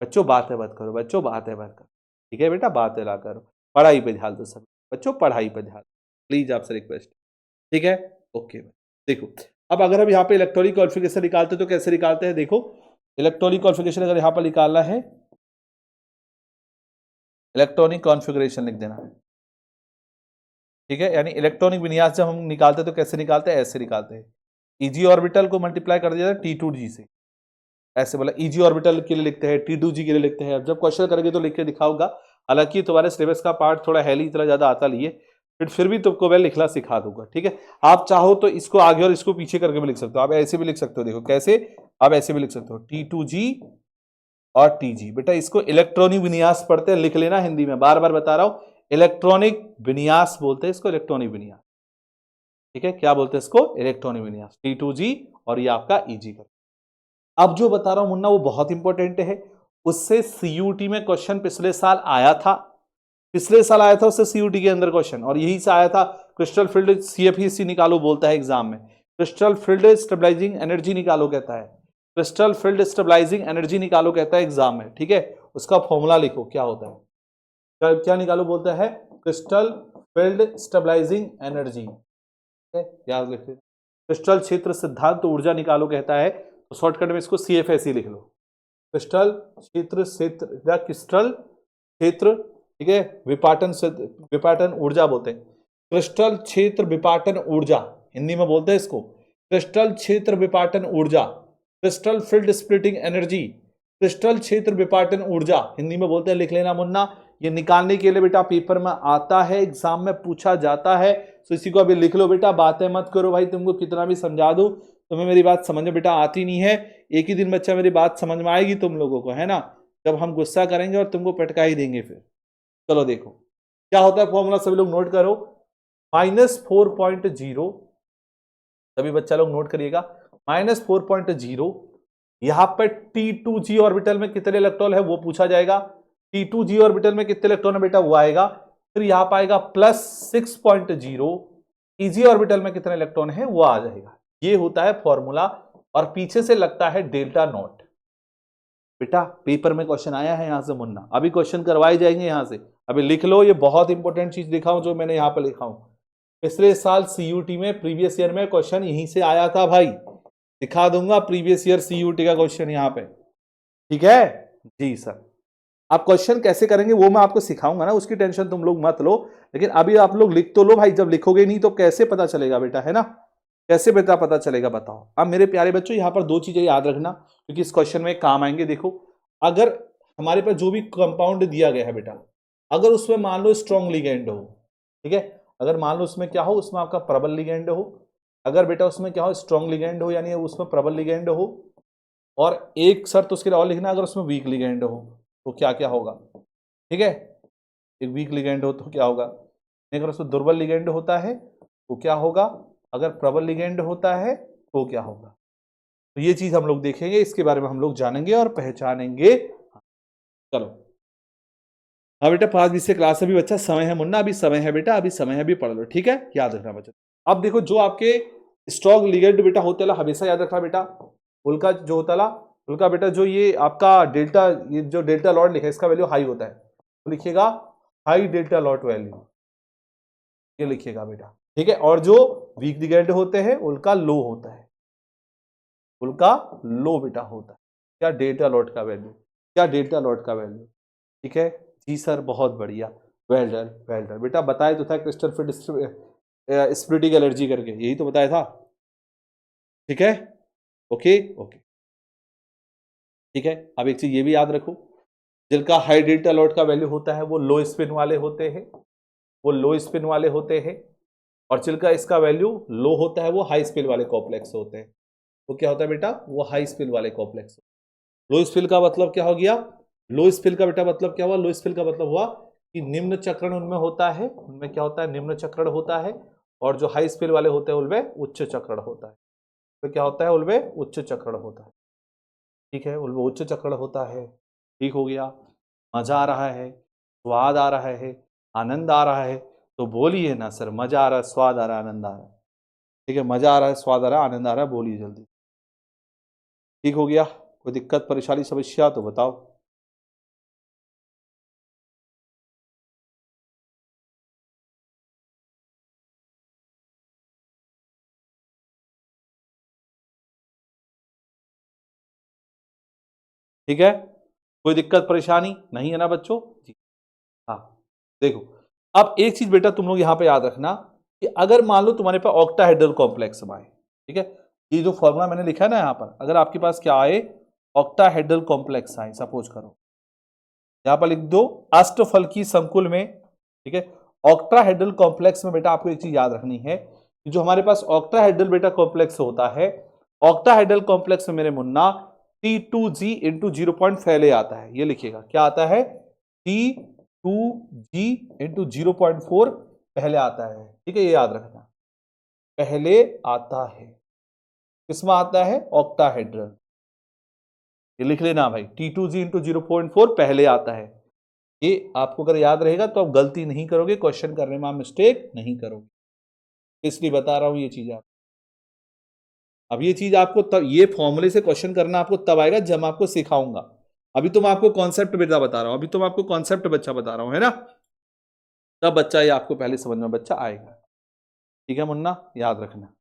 बच्चों, बातें मत करो बच्चों, बातें मत करो। ठीक है बेटा, बातें ना करो, पढ़ाई पे ध्यान दो सब बच्चों, पढ़ाई पे ध्यान, प्लीज आपसे रिक्वेस्ट। ठीक है, ओके। देखो, अब अगर हम यहाँ पे इलेक्ट्रॉनिक कॉन्फ़िगरेशन निकालते हैं तो कैसे निकालते हैं? देखो, इलेक्ट्रॉनिक कॉन्फ़िगरेशन अगर यहाँ पर निकालना है, इलेक्ट्रॉनिक कॉन्फ़िगरेशन लिख देना है। ठीक है, यानी इलेक्ट्रॉनिक विन्यास जब हम निकालते हैं तो कैसे निकालते हैं? ऐसे निकालते हैं। ईजी ऑर्बिटल को मल्टीप्लाई कर दिया जाता है T2G से, ऐसे बोला। ईजी ऑर्बिटल के लिए लिखते हैं, T2G के लिए लिखते हैं। अब जब क्वेश्चन करेंगे तो लिख के दिखाऊंगा। हालांकि तुम्हारे सिलेबस का पार्ट थोड़ा हैली, इतना ज्यादा आता नहीं है, फिर भी तुमको मैं लिखना सिखा दूंगा। ठीक है, आप चाहो तो इसको आगे और इसको पीछे करके भी लिख सकते हो, आप ऐसे भी लिख सकते हो। देखो कैसे, आप ऐसे भी लिख सकते हो, T2G और TG। बेटा इसको इलेक्ट्रॉनिक विन्यास पढ़ते हैं, लिख लेना हिंदी में, बार बार बता रहा हूं, इलेक्ट्रॉनिक विन्यास बोलते हैं इसको, इलेक्ट्रॉनिक विन्यास। ठीक है, क्या बोलते हैं इसको? इलेक्ट्रॉनिक विन्यास। T2G और ये आपका EG का। अब जो बता रहा हूं मुन्ना वो बहुत इंपॉर्टेंट है, उससे CUT में क्वेश्चन पिछले साल आया था। पिछले साल आया था उससे CUT के अंदर क्वेश्चन, और यही से आया था। क्रिस्टल फील्ड CFEC निकालो बोलता है एग्जाम में, क्रिस्टल फील्ड स्टेबलाइजिंग एनर्जी निकालो कहता है, क्रिस्टल फील्ड स्टेबलाइजिंग एनर्जी निकालो कहता है एग्जाम में। ठीक है, उसका फॉर्मूला लिखो क्या होता है, क्या निकालो बोलता है? Crystal field stabilising energy. याद लिखिए, क्रिस्टल क्षेत्र सिद्धांत ऊर्जा निकालो कहता है, तो शॉर्टकट में इसको CFSE लिख लो, क्रिस्टल क्षेत्र या क्रिस्टल क्षेत्र। ठीक है, विपाटन ऊर्जा बोलते हैं, क्रिस्टल क्षेत्र विपाटन ऊर्जा हिंदी में बोलते हैं इसको, क्रिस्टल क्षेत्र विपाटन ऊर्जा, crystal field splitting energy, crystal क्षेत्र विपाटन ऊर्जा हिंदी में बोलते हैं। लिख लेना मुन्ना, ये निकालने के लिए बेटा पेपर में आता है, एग्जाम में पूछा जाता है, तो इसी को अभी लिख लो बेटा। बातें मत करो भाई, तुमको कितना भी समझा दूं तुम्हें मेरी बात समझ में बेटा आती नहीं है। एक ही दिन बच्चा मेरी बात समझ में आएगी तुम लोगों को, है ना, जब हम गुस्सा करेंगे और तुमको पटका ही देंगे फिर। चलो देखो क्या होता है फॉर्मूला, सभी लोग नोट करो, -4.0, सभी बच्चा लोग नोट करिएगा, -4.0। यहां पर T2G ऑर्बिटल में कितने इलेक्ट्रॉन है वो पूछा जाएगा, T2G ऑर्बिटल में कितने इलेक्ट्रॉन है बेटा वो आएगा। फिर यहां पर आएगा +6.0, EG ऑर्बिटल में कितने इलेक्ट्रॉन है वो आ जाएगा। ये होता है फॉर्मूला, और पीछे से लगता है डेल्टा नॉट। बेटा पेपर में क्वेश्चन आया है यहां से मुन्ना, अभी क्वेश्चन करवाए जाएंगे यहां से, अभी लिख लो। ये बहुत इंपॉर्टेंट चीज दिखाऊं जो मैंने यहां पर लिखा हूं, पिछले साल CUT में प्रीवियस ईयर में क्वेश्चन यहीं से आया था भाई, दिखा दूंगा प्रीवियस ईयर CUT का क्वेश्चन यहां पे। ठीक है जी सर, आप क्वेश्चन कैसे करेंगे वो मैं आपको सिखाऊंगा ना, उसकी टेंशन तुम लोग मत लो, लेकिन अभी आप लोग लिख तो लो भाई, जब लिखोगे नहीं तो कैसे पता चलेगा बेटा, है ना, कैसे बेटा पता चलेगा बताओ। अब मेरे प्यारे बच्चों यहाँ पर दो चीजें याद रखना, क्योंकि इस क्वेश्चन में काम आएंगे। देखो, अगर हमारे पास जो भी कंपाउंड दिया गया है बेटा, अगर उसमें मान लो स्ट्रॉन्ग लिगेंड हो, ठीक है। अगर मान लो उसमें क्या हो, उसमें आपका प्रबल लिगेंड हो, अगर बेटा उसमें क्या हो, स्ट्रॉन्ग लिगेंड हो, यानी उसमें प्रबल लिगेंड हो, और एक शर्त उसके लिए और लिखना, अगर उसमें वीक लिगेंड हो तो क्या क्या होगा। ठीक है, एक वीक लिगेंड हो तो क्या होगा, अगर उसमें दुर्बल लिगेंड होता है तो क्या होगा, अगर प्रबल लिगेंड होता है तो क्या होगा। तो ये चीज हम लोग देखेंगे, इसके बारे में हम लोग जानेंगे और पहचानेंगे। चलो, हाँ बेटा 5 20 से क्लास अभी बच्चा समय है मुन्ना, अभी समय है बेटा, अभी समय है, अभी पढ़ लो, ठीक है, याद रखना बच्चा। अब देखो, जो आपके स्ट्रॉन्ग लिगेंड बेटा होते ला, हमेशा याद रखना बेटा, उनका जो होता ला, उनका बेटा जो ये आपका डेल्टा, ये जो डेल्टा लॉट लिखा है इसका वैल्यू हाई होता है, तो लिखिएगा हाई डेल्टा लॉट वैल्यू, ये लिखिएगा बेटा, ठीक है। और जो वीक लिगेंड होते हैं उनका लो होता है, उनका लो बेटा होता है, क्या डेल्टा लॉट का वैल्यू, क्या डेल्टा लॉट का वैल्यू, ठीक है। जी सर, बहुत बढ़िया, वेल डन वेल डन बेटा, बताया तो था क्रिस्टल फिट स्प्लिटिंग एलर्जी करके, यही तो बताया था, ठीक है। ओके ओके, ठीक है। अब एक चीज ये भी याद रखो, जिनका हाई डेल्टा लॉट का वैल्यू होता है वो लो स्पिन वाले होते हैं, वो लो स्पिन वाले होते हैं, और जिनका इसका वैल्यू लो होता है वो हाई स्पिन वाले कॉम्प्लेक्स होते हैं। तो क्या होता है बेटा, वो हाई स्पिन वाले कॉम्प्लेक्स। लो स्पिन का मतलब क्या हो गया, लो स्पिन का बेटा मतलब क्या हुआ, लो स्पिन का मतलब हुआ कि निम्न चक्रण उनमें होता है, उनमें क्या होता है, निम्न चक्रण होता है, और जो हाई स्पिन वाले होते हैं उनमें उच्च चक्रण होता है। तो क्या होता है, उनमें उच्च चक्रण होता है, ठीक है, उनमें उच्च चक्रण होता है, ठीक हो गया। मजा आ रहा है, स्वाद आ रहा है, आनंद आ रहा है, तो बोलिए ना सर, मजा आ रहा है, स्वाद आ रहा है, आनंद आ रहा है, ठीक है, मजा आ रहा है, स्वाद आ रहा है, आनंद आ रहा है, बोलिए जल्दी। ठीक हो गया, कोई दिक्कत परेशानी समस्या तो बताओ। ठीक है, कोई दिक्कत परेशानी नहीं है ना बच्चों जी। हाँ, देखो, अब एक चीज बेटा तुम लोग यहां पे याद रखना, कि अगर मान लो तुम्हारे पास ऑक्टाहेड्रल कॉम्प्लेक्स में आए, ठीक है, ये जो फॉर्मूला मैंने लिखा है ना यहाँ पर, अगर आपके पास क्या आए, ऑक्टाहेड्रल कॉम्प्लेक्स आए, सपोज करो, यहां पर लिख दो अष्टफल की संकुल में, ठीक है। ऑक्टाहेड्रल कॉम्प्लेक्स में बेटा आपको एक चीज याद रखनी है, कि जो हमारे पास ऑक्टाहेड्रल बेटा कॉम्प्लेक्स होता है, ऑक्टाहेड्रल कॉम्प्लेक्स में मेरे मुन्ना T2G इंटू 0 पहले आता है, ये लिखिएगा, क्या आता है, T2G इंटू 0.4 पहले आता है, ठीक है, ये याद रखना, पहले आता है, किसमें आता है, ऑक्टाहेड्रल, ये लिख लेना भाई, T2G इंटू 0.4 पहले आता है। ये आपको अगर याद रहेगा तो आप गलती नहीं करोगे, क्वेश्चन करने में आप मिस्टेक नहीं करोगे, इसलिए बता रहा हूं ये चीज आप। अब ये चीज आपको तब, ये फॉर्मूले से क्वेश्चन करना आपको तब आएगा जब मैं आपको सिखाऊंगा, अभी तो मैं आपको कॉन्सेप्ट बेटा बता रहा हूं, अभी तो मैं आपको कॉन्सेप्ट बच्चा बता रहा हूं, है ना, तब बच्चा ये आपको पहले समझ में बच्चा आएगा, ठीक है मुन्ना, याद रखना।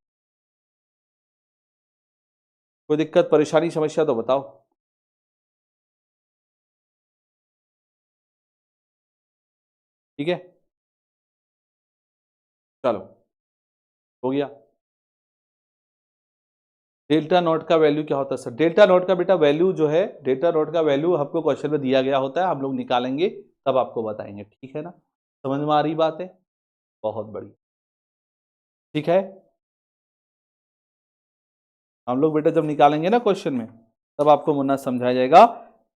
कोई दिक्कत परेशानी समस्या तो बताओ। ठीक है, चलो, हो गया। डेल्टा नॉट का वैल्यू क्या होता है सर, डेल्टा नॉट का बेटा वैल्यू जो है, डेल्टा नॉट का वैल्यू आपको क्वेश्चन में दिया गया होता है, हम लोग निकालेंगे तब आपको बताएंगे, ठीक है ना, समझ में आ रही बात है, बहुत बढ़िया, ठीक है। हम लोग बेटा जब निकालेंगे ना क्वेश्चन में, तब आपको मुन्ना समझाया जाएगा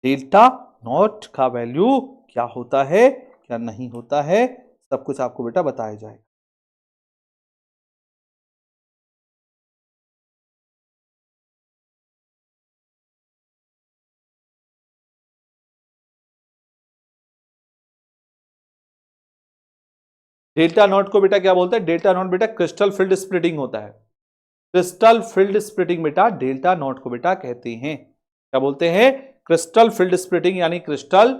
डेल्टा नॉट का वैल्यू क्या होता है, क्या नहीं होता है, सब कुछ आपको बेटा बताया जाएगा। डेल्टा नॉट को बेटा क्या बोलते हैं, डेल्टा नॉट बेटा क्रिस्टल फील्ड स्प्लिटिंग होता है, क्रिस्टल फील्ड स्प्लिटिंग बेटा डेल्टा नॉट को बेटा कहते हैं, क्या बोलते हैं, क्रिस्टल फील्ड स्प्लिटिंग, यानी क्रिस्टल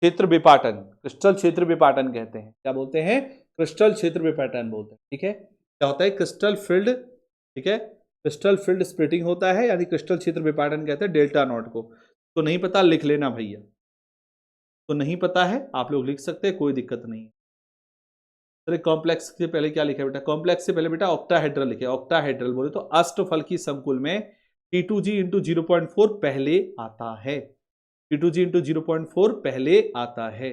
क्षेत्र विपाटन, क्रिस्टल क्षेत्र विपाटन कहते हैं, क्या बोलते हैं, क्रिस्टल क्षेत्र विपाटन बोलते हैं, ठीक है। क्या होता है, क्रिस्टल फील्ड, ठीक है, क्रिस्टल फील्ड स्प्लिटिंग होता है, यानी क्रिस्टल क्षेत्र विपाटन कहते हैं डेल्टा नॉट को। तो नहीं पता लिख लेना भैया, तो नहीं पता है आप लोग लिख सकते हैं, कोई दिक्कत नहीं है। अरे कॉम्प्लेक्स से पहले क्या लिखा है बेटा, कॉम्प्लेक्स से पहले बेटा ऑक्टाहेड्रल लिखे, ऑक्टाहेड्रल बोले तो अष्टफल की संकुल में T2G इंटू 0.4 पहले आता है, T2G इंटू 0.4 पहले आता है,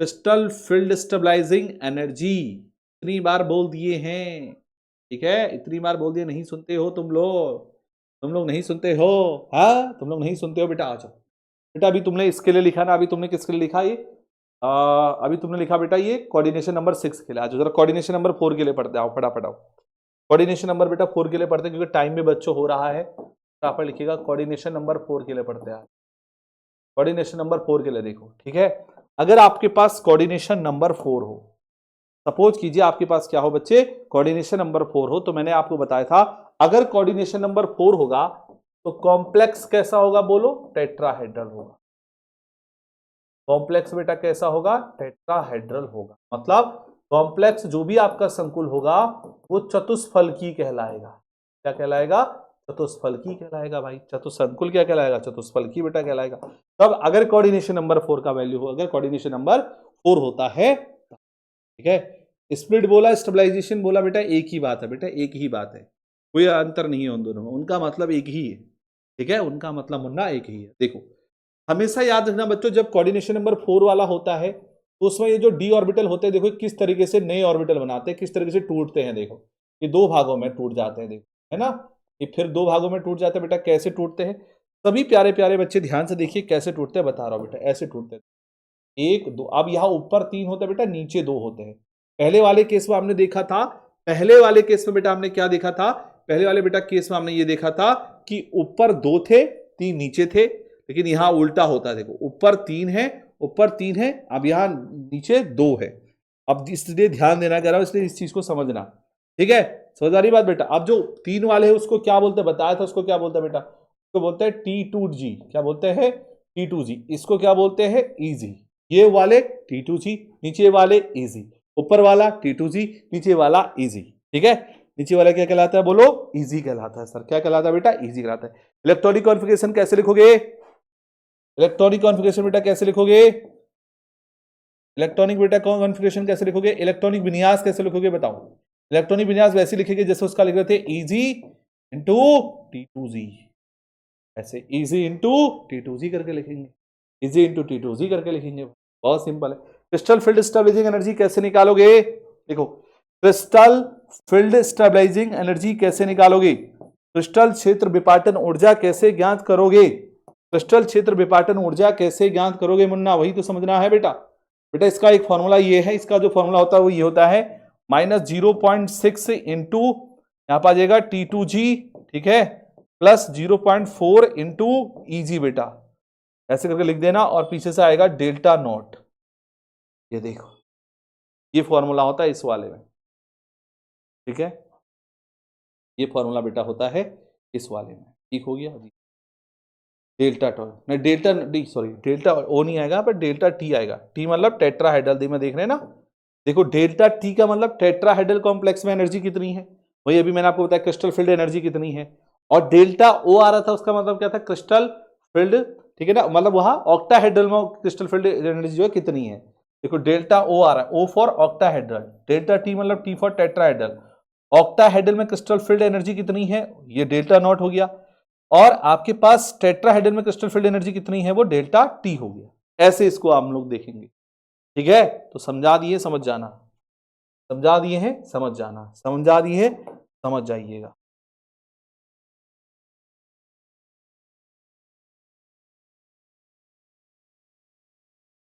क्रिस्टल फील्ड स्टेबलाइजिंग एनर्जी, इतनी बार बोल दिए हैं, ठीक है, इतनी बार बोल दिए, नहीं सुनते हो तुम लोग नहीं सुनते हो, हाँ तुम लोग नहीं सुनते हो बेटा। आ जाओ बेटा, अभी तुमने इसके लिए लिखा ना, अभी तुमने किसके लिए लिखा ये, अभी तुमने लिखा बेटा ये कोऑर्डिनेशन नंबर 6 के लिए। आज जरा कोऑर्डिनेशन नंबर 4 के लिए पढ़ते आओ, फटाफट आओ। कोऑर्डिनेशन नंबर बेटा 4 के लिए पढ़ते हैं, क्योंकि टाइम भी बच्चों हो रहा है, फटाफट लिखिएगा कोऑर्डिनेशन नंबर 4 के लिए पढ़ते हैं। कोऑर्डिनेशन नंबर 4 के लिए देखो, ठीक है। अगर आपके पास कोऑर्डिनेशन नंबर 4 हो, सपोज कीजिए आपके पास क्या हो बच्चे, कोऑर्डिनेशन नंबर 4 हो, तो मैंने आपको बताया था अगर कोऑर्डिनेशन नंबर 4 होगा तो कॉम्प्लेक्स कैसा होगा बोलो, टेट्राहेड्रल होगा। कॉम्प्लेक्स बेटा कैसा होगा, टेट्राहेड्रल होगा। मतलब कॉम्प्लेक्स जो भी आपका संकुल होगा वो चतुष्फलकी कहलाएगा। क्या कहलाएगा, चतुष्फलकी कहलाएगा भाई। चतुष्संकुल क्या कहलाएगा, चतुष्फलकी बेटा कहलाएगा। तब अगर कोऑर्डिनेशन नंबर 4 का वैल्यू हो, अगर कोऑर्डिनेशन नंबर 4 होता है, ठीक है। स्प्लिट बोला, स्टेबलाइजेशन बोला, बेटा एक ही बात है, बेटा एक ही बात है, कोई अंतर नहीं है उन दोनों में, उनका मतलब एक ही है, ठीक है, उनका मतलब मुन्ना एक ही है। देखो हमेशा याद रखना बच्चों, जब कोऑर्डिनेशन नंबर 4 वाला होता है तो उसमें ये जो डी ऑर्बिटल होते हैं, देखो किस तरीके से नए ऑर्बिटल बनाते हैं, किस तरीके से टूटते हैं। देखो ये दो भागों में टूट जाते हैं, देखो है ना, ये फिर दो भागों में टूट जाते हैं। बेटा कैसे टूटते हैं, सभी प्यारे प्यारे बच्चे ध्यान से देखिए कैसे टूटते हैं, बता रहा हूं बेटा, ऐसे टूटते हैं। एक दो, अब यहाँ ऊपर 3 होते हैं बेटा, नीचे 2 होते हैं। पहले वाले केस में हमने देखा था, पहले वाले केस में बेटा हमने क्या देखा था, पहले वाले बेटा केस में हमने ये देखा था कि ऊपर 2 थे, 3 नीचे थे। लेकिन यहां उल्टा होता है, देखो ऊपर 3 है, ऊपर 3 है, अब यहां नीचे 2 है। अब इसलिए ध्यान देना कह रहा हूं, इसलिए इस चीज को समझना, ठीक है, समझ आ रही बात बेटा। अब जो 3 वाले है उसको क्या बोलते हैं, बताया था, उसको क्या बोलते हैं बेटा, उसको बोलते हैं T2G। क्या बोलते हैं, T2G। इसको क्या बोलते हैं, इजी। ये वाले T2G, नीचे वाले इजी, ऊपर वाला T2G, नीचे वाला इजी, ठीक है। नीचे वाला क्या कहलाता है बोलो, इजी कहलाता है। सर क्या कहलाता है बेटा, इजी कहलाता है। इलेक्ट्रॉनिक कॉन्फ़िगरेशन कैसे लिखोगे, इलेक्ट्रॉनिक कॉन्फ़िगरेशन बेटा कैसे लिखोगे, इलेक्ट्रॉनिक बेटा कॉन्फ़िगरेशन कैसे लिखोगे, इलेक्ट्रॉनिक विन्यास कैसे लिखोगे बताओ। इलेक्ट्रॉनिक विन्यास वैसे लिखेंगे जैसे उसका लिख रहे थे, इजी इंटू T2G, ऐसे इजी इंटू T2G करके लिखेंगे, इजी इंटू T2G करके लिखेंगे, बहुत सिंपल है। क्रिस्टल फील्ड स्टेबलाइजिंग एनर्जी कैसे निकालोगे, देखो क्रिस्टल फील्ड स्टेबलाइजिंग एनर्जी कैसे निकालोगे, क्रिस्टल क्षेत्र विपाटन ऊर्जा कैसे ज्ञात करोगे, क्रिस्टल क्षेत्र विपाटन ऊर्जा कैसे ज्ञात करोगे मुन्ना, वही तो समझना है बेटा। बेटा इसका एक फॉर्मूला ये है, इसका जो फॉर्मूला होता है वो ये होता है -0.6 इंटू यहां पर आ जाएगा T2G, ठीक है, प्लस 0.4 इंटू ईजी बेटा, ऐसे करके लिख देना, और पीछे से आएगा डेल्टा नॉट। ये देखो ये फॉर्मूला होता है इस वाले में, ठीक है, ये फॉर्मूला बेटा होता है इस वाले में, ठीक हो गया जी। डेल्टा टॉ नहीं, डेल्टा डी सॉरी, डेल्टा ओ नहीं आएगा पर डेल्टा टी आएगा। टी मतलब टेट्राहेड्रल, दी में देख रहे हैं ना, देखो डेल्टा टी का मतलब टेट्राहेड्रल कॉम्प्लेक्स में एनर्जी कितनी है, वही अभी मैंने आपको बताया क्रिस्टल फील्ड एनर्जी कितनी है। और डेल्टा ओ आ रहा था, उसका मतलब क्या था, क्रिस्टल फील्ड, ठीक है ना, मतलब वहां ऑक्टाहेड्रल में क्रिस्टल फील्ड एनर्जी जो है कितनी है। देखो डेल्टा ओ आ रहा है, O for octahedral, delta T मतलब टी फॉर टेट्राहेड्रल। ऑक्टाहेड्रल में क्रिस्टल फील्ड एनर्जी कितनी है, ये डेल्टा नॉट हो गया। और आपके पास टेट्राहेड्रल में क्रिस्टल फील्ड एनर्जी कितनी है, वो डेल्टा टी हो गया। ऐसे इसको हम लोग देखेंगे, ठीक है। तो समझा दिए, समझ जाना, समझा दिए हैं, समझ जाना, समझा दिए हैं, समझ जाइएगा।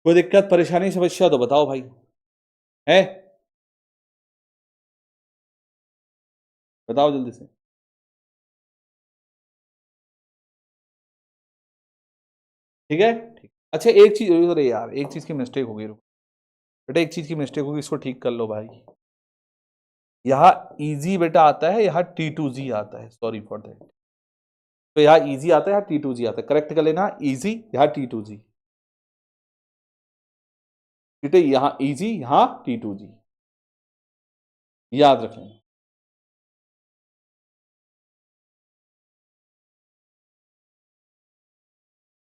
कोई दिक्कत परेशानी समस्या तो बताओ भाई, है, बताओ जल्दी से। ठीक है, ठीक। अच्छा एक चीज, अरे यार एक चीज की मिस्टेक हो गई, रुको बेटा, एक चीज की मिस्टेक होगी, इसको ठीक कर लो भाई। यहाँ इजी बेटा आता है, यहाँ T2G आता है, सॉरी फॉर दैट। तो यहाँ इजी आता है, यहाँ T2G आता है, करेक्ट कर लेना, इजी यहाँ T2G, ठीक है, यहाँ इजी यहाँ T2G, याद रखें।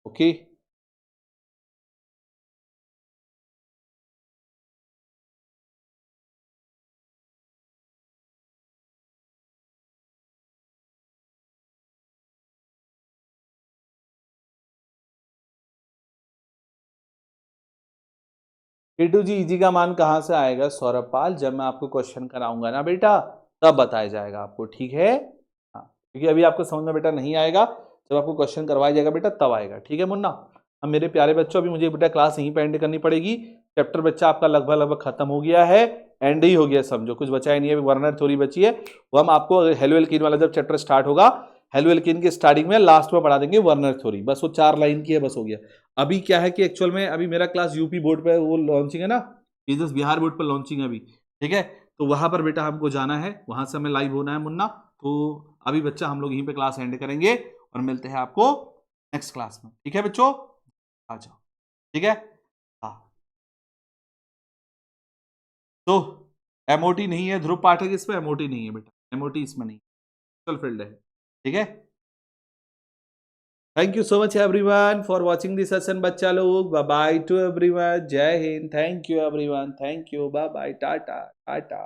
ओके। A2G इजी का मान कहाँ से आएगा सौरभ पाल? जब मैं आपको क्वेश्चन कराऊंगा ना बेटा, तब बताया जाएगा आपको, ठीक है? हाँ, क्योंकि अभी आपको समझ में बेटा नहीं आएगा, जब आपको क्वेश्चन करवाया जाएगा बेटा तब आएगा, ठीक है मुन्ना? अब मेरे प्यारे बच्चों, अभी मुझे बेटा क्लास यहीं पे एंड करनी पड़ेगी। चैप्टर बच्चा आपका लगभग खत्म हो गया है, एंड ही हो गया समझो, कुछ बचा ही नहीं है, वर्नर थ्योरी बची है। वो हम आपको हेलो एल्कीन वाला जब चैप्टर स्टार्ट होगा, हेलो एल्कीन के स्टार्टिंग में लास्ट में पढ़ा देंगे वर्नर थ्योरी, बस वो 4 लाइन की है, बस हो गया। अभी क्या है कि एक्चुअल में अभी मेरा क्लास यूपी बोर्ड पे वो लॉन्चिंग है ना, बिजनेस बिहार बोर्ड पर लॉन्चिंग है अभी, ठीक है? तो वहां पर बेटा हमको जाना है, वहां से हमें लाइव होना है मुन्ना। तो अभी बच्चा हम लोग यहीं पे क्लास एंड करेंगे और मिलते हैं आपको नेक्स्ट क्लास में, ठीक है बच्चों? आ जाओ, ठीक है? हाँ, तो एमओटी नहीं है ध्रुव पाठक, इसमें एमओटी नहीं है बेटा, एमओटी इसमें नहीं, फील्ड है, ठीक है? Thank you so much everyone for watching this session बच्चा लोग। Bye bye to everyone, Jai Hind, thank you everyone, thank you, bye bye, tata Tata.